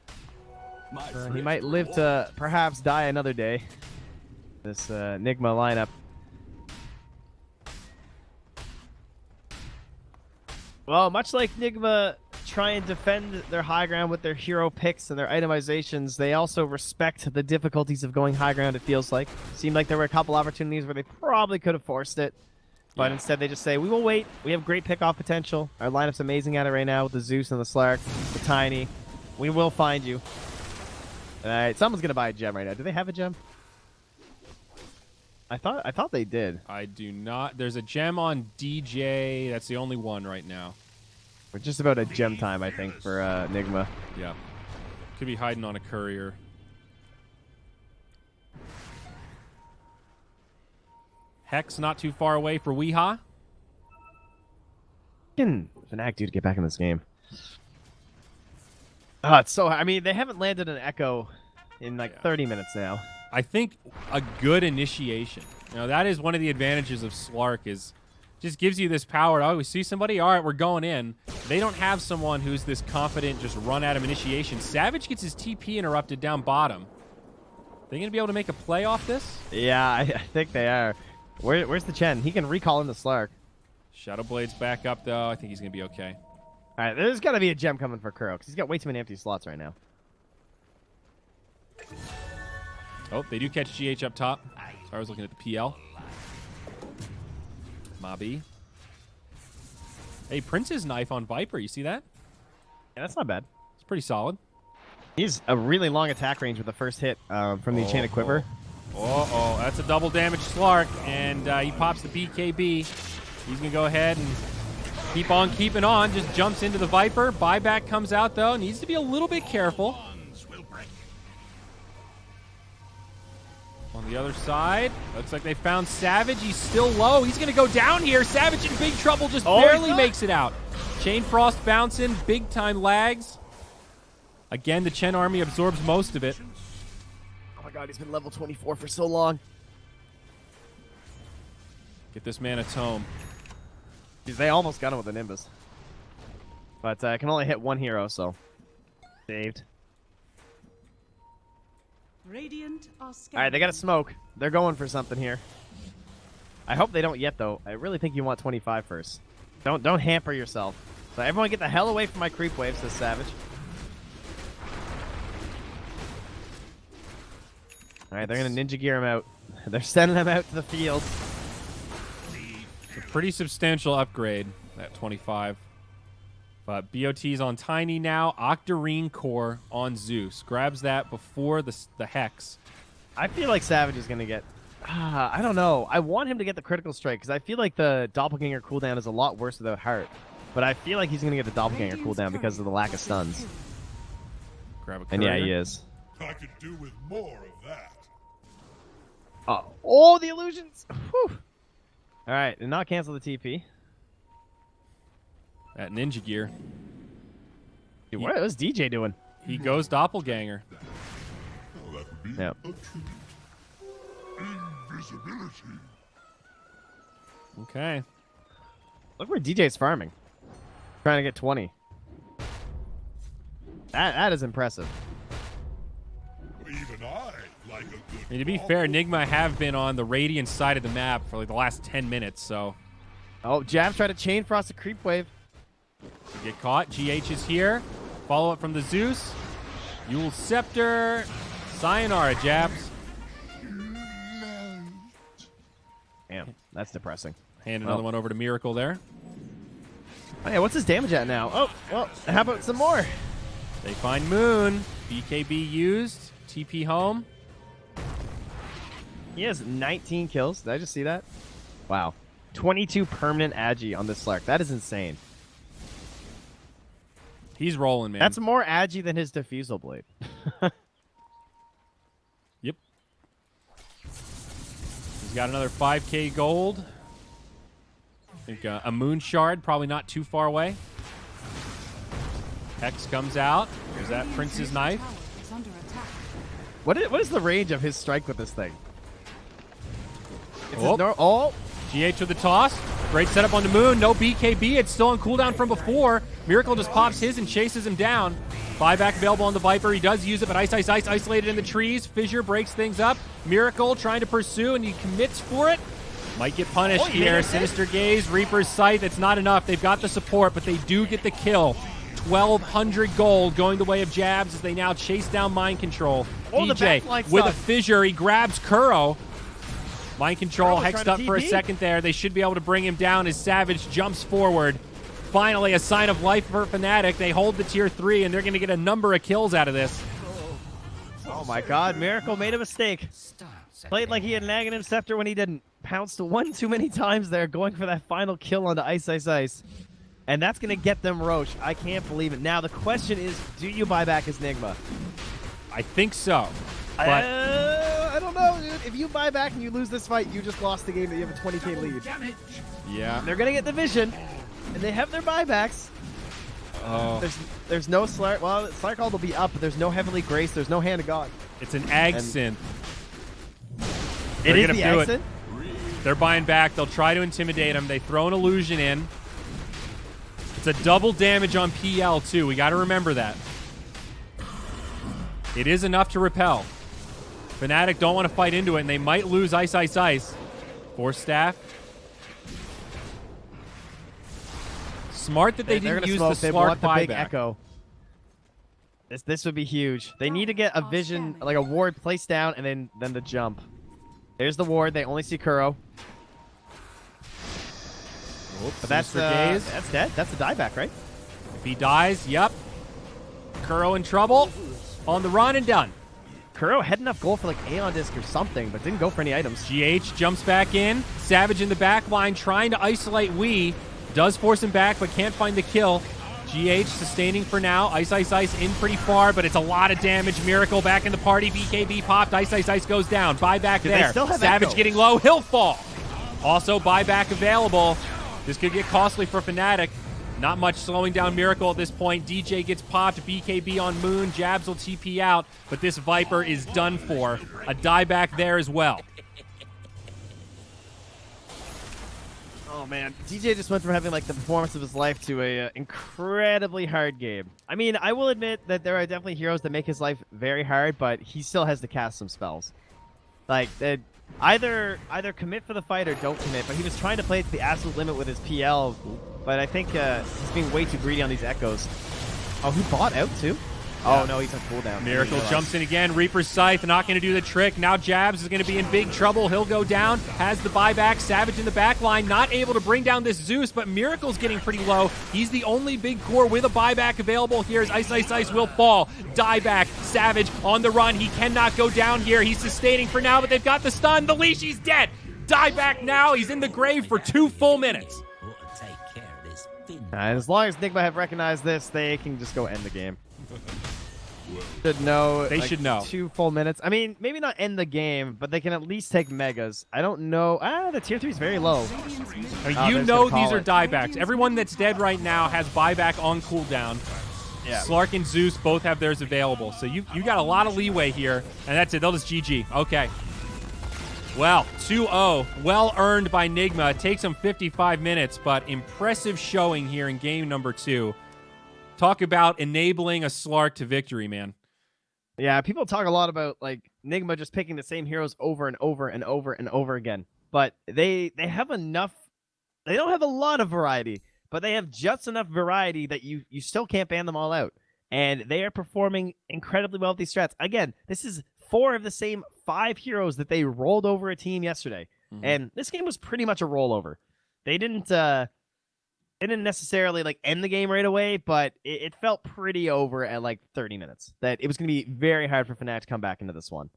B: He might live to perhaps die another day. This NIGMA lineup. Well, much like NIGMA try and defend their high ground with their hero picks and their itemizations, they also respect the difficulties of going high ground, it feels like. Seemed like there were a couple opportunities where they probably could have forced it. But instead they just say, we will wait. We have great pick-off potential. Our lineup's amazing at it right now with the Zeus and the Slark, the Tiny. We will find you. All right, someone's going to buy a gem right now. Do they have a gem? I thought they did.
A: I do not. There's a gem on DJ. That's the only one right now.
B: We're just about at gem time, I think, for NIGMA.
A: Yeah. Could be hiding on a courier. Hex not too far away for Weeha.
B: FNATIC dude, get back in this game. Oh, it's so. I mean, they haven't landed an Echo in like 30 minutes now.
A: I think a good initiation. You know, that is one of the advantages of Slark is just gives you this power. Oh, we see somebody? All right, we're going in. They don't have someone who's this confident, just run at him initiation. Savage gets his TP interrupted down bottom. They going to be able to make a play off this?
B: Yeah, I think they are. Where's the Chen? He can recall in the Slark.
A: Shadow Blade's back up, though. I think he's going to be okay.
B: All right, there's got to be a gem coming for Kuro because he's got way too many empty slots right now.
A: Oh, they do catch GH up top. So I was looking at the PL. Mobby. Hey, Prince's knife on Viper. You see that?
B: Yeah, that's not bad.
A: It's pretty solid.
B: He's a really long attack range with the first hit from the Enchanted Quiver.
A: Oh, that's a double damage Slark, and he pops the BKB. He's going to go ahead and keep on keeping on. Just jumps into the Viper. Buyback comes out, though. Needs to be a little bit careful. On the other side, looks like they found Savage. He's still low. He's going to go down here. Savage in big trouble, just barely makes it out. Chain Frost bouncing, big time lags. Again, the Chen army absorbs most of it.
B: Oh my god, he's been level 24 for so long.
A: Get this man a tome.
B: They almost got him with the Nimbus. But I can only hit one hero, so saved.
C: Radiant are
B: All right, they got a smoke. They're going for something here. I hope they don't yet, though. I really think you want 25 first. Don't hamper yourself. So everyone get the hell away from my creep wave, says Savage. All right, they're going to ninja gear him out. They're sending him out to the field.
A: A pretty substantial upgrade at 25. But BOT's on Tiny now. Octarine Core on Zeus. Grabs that before the Hex.
B: I feel like Savage is going to get... I don't know. I want him to get the critical strike because I feel like the Doppelganger cooldown is a lot worse without Heart. But I feel like he's going to get the Doppelganger cooldown because of the lack of stuns.
A: Grab a
B: And yeah,
A: courier.
B: he is.
D: I could do with more of that.
B: Oh, the illusions! Whew. All right, and not cancel the TP.
A: At Ninja Gear.
B: Dude, what was DJ doing?
A: He goes Doppelganger.
D: Oh, that would be
B: Yep.
D: a treat. Invisibility.
A: Okay.
B: Look where DJ's farming. Trying to get 20. That is impressive.
D: Even I like a good
A: I mean, to be fair, NIGMA have been on the Radiant side of the map for like the last 10 minutes, so...
B: Oh, Jab tried to chain frost a creep wave.
A: Get caught. GH is here. Follow up from the Zeus. Yule Scepter. Sayonara, Jabs.
B: Damn, that's depressing.
A: Hand another one over to Miracle there.
B: Oh, yeah, what's his damage at now? Oh, well, how about some more?
A: They find Moon. BKB used. TP home.
B: He has 19 kills. Did I just see that? Wow. 22 permanent Agi on this Slark. That is insane.
A: He's rolling, man.
B: That's more Agi than his Diffusal Blade.
A: Yep. He's got another 5k gold. I think a Moon Shard, probably not too far away. Hex comes out. There's that Prince's Knife.
C: is under attack.
B: What is the range of his strike with this thing? It's
A: Oh. GH with the toss. Great setup on the Moon. No BKB. It's still on cooldown from before. Miracle just pops his and chases him down. Buyback available on the Viper. He does use it, but Ice isolated in the trees. Fissure breaks things up. Miracle trying to pursue, and he commits for it. Might get punished here. Sinister Gaze, Reaper's Sight. That's not enough. They've got the support, but they do get the kill. 1,200 gold going the way of Jabs as they now chase down Mind Control. DJ with a fissure. He grabs Kuro. Mind Control hexed up for a second there. They should be able to bring him down as Savage jumps forward. Finally, a sign of life for FNATIC. They hold the tier 3, and they're going to get a number of kills out of this.
B: Oh my god, Miracle made a mistake. Played like he had an Aghanim Scepter when he didn't. Pounced one too many times there, going for that final kill onto Ice. And that's going to get them Roche. I can't believe it. Now, the question is, do you buy back as NIGMA?
A: I think so. But
B: I don't know, dude. If you buy back and you lose this fight, you just lost the game that you have a 20k lead.
A: yeah.
B: They're going to get the vision, and they have their buybacks.
A: Oh.
B: There's no Slark. Well, Slark Hold will be up, but there's no Heavenly Grace. There's no Hand of God.
A: It's an Ag Synth.
B: It is
A: gonna
B: the
A: do
B: accent?
A: They're buying back. They'll try to intimidate him. They throw an illusion in. It's a double damage on PL, too. We got to remember that. It is enough to repel. FNATIC don't want to fight into it, and they might lose Ice. Force Staff. Smart that they didn't use the Slark
B: the big
A: buyback.
B: Echo. This would be huge. They need to get a vision, like a ward placed down, and then the jump. There's the ward. They only see Kuro.
A: Oops,
B: But that's dead. That's a dieback, right?
A: If he dies, yep. Kuro in trouble. On the run and done.
B: Kuro had enough gold for like Aeon Disc or something, but didn't go for any items.
A: GH jumps back in. Savage in the back line trying to isolate Wii. Does force him back, but can't find the kill. GH sustaining for now. Ice in pretty far, but it's a lot of damage. Miracle back in the party. BKB popped. Ice goes down. Buyback there. Savage
B: Echo?
A: getting low. He'll fall. Also buyback available. This could get costly for FNATIC. Not much slowing down Miracle at this point. DJ gets popped. BKB on Moon. Jabs will TP out, but this Viper is done for. A dieback there as well.
B: Oh man, DJ just went from having like the performance of his life to a incredibly hard game. I mean, I will admit that there are definitely heroes that make his life very hard, but he still has to cast some spells. Like either commit for the fight or don't commit. But he was trying to play it to the absolute limit with his PL, but I think he's being way too greedy on these echoes. Oh, he bought out too? Oh, no, he's on cooldown.
A: Miracle jumps in again. Reaper's Scythe not going to do the trick. Now Jabs is going to be in big trouble. He'll go down. Has the buyback. Savage in the back line. Not able to bring down this Zeus, but Miracle's getting pretty low. He's the only big core with a buyback available here as Ice Ice Ice will fall. Die back. Savage on the run. He cannot go down here. He's sustaining for now, but they've got the stun. The leash, he's dead. Die back now. He's in the grave for 2 full minutes.
B: As long as NIGMA have recognized this, they can just go end the game. Should know.
A: They should know.
B: 2 full minutes. I mean, maybe not end the game, but they can at least take megas. I don't know. The tier 3 is very low.
A: I mean, you know these are diebacks. Everyone that's dead right now has buyback on cooldown.
B: Yeah.
A: Slark and Zeus both have theirs available. So you got a lot of leeway here. And that's it. They'll just GG. Okay. Well, 2-0. Well earned by NIGMA. It takes them 55 minutes, but impressive showing here in game number 2. Talk about enabling a Slark to victory, man.
B: Yeah, people talk a lot about like NIGMA just picking the same heroes over and over and over and over again. But they have enough. They don't have a lot of variety, but they have just enough variety that you still can't ban them all out. And they are performing incredibly well with these strats. Again, this is 4 of the same 5 heroes that they rolled over a team yesterday. Mm-hmm. And this game was pretty much a rollover. They didn't necessarily like end the game right away, but it felt pretty over at like 30 minutes. That it was going to be very hard for FNATIC to come back into this one.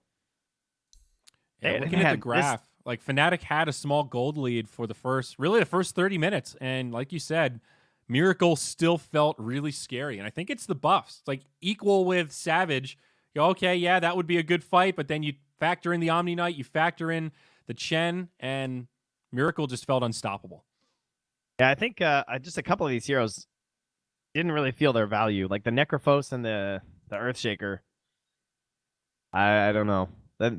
A: Yeah, looking at the graph, like FNATIC had a small gold lead for the first 30 minutes, and like you said, Miracle still felt really scary. And I think it's the buffs. It's like equal with Savage. You go, okay, yeah, that would be a good fight, but then you factor in the Omni Knight, you factor in the Chen, and Miracle just felt unstoppable.
B: Yeah, I think just a couple of these heroes didn't really feel their value. Like the Necrophos and the Earthshaker. I don't know. The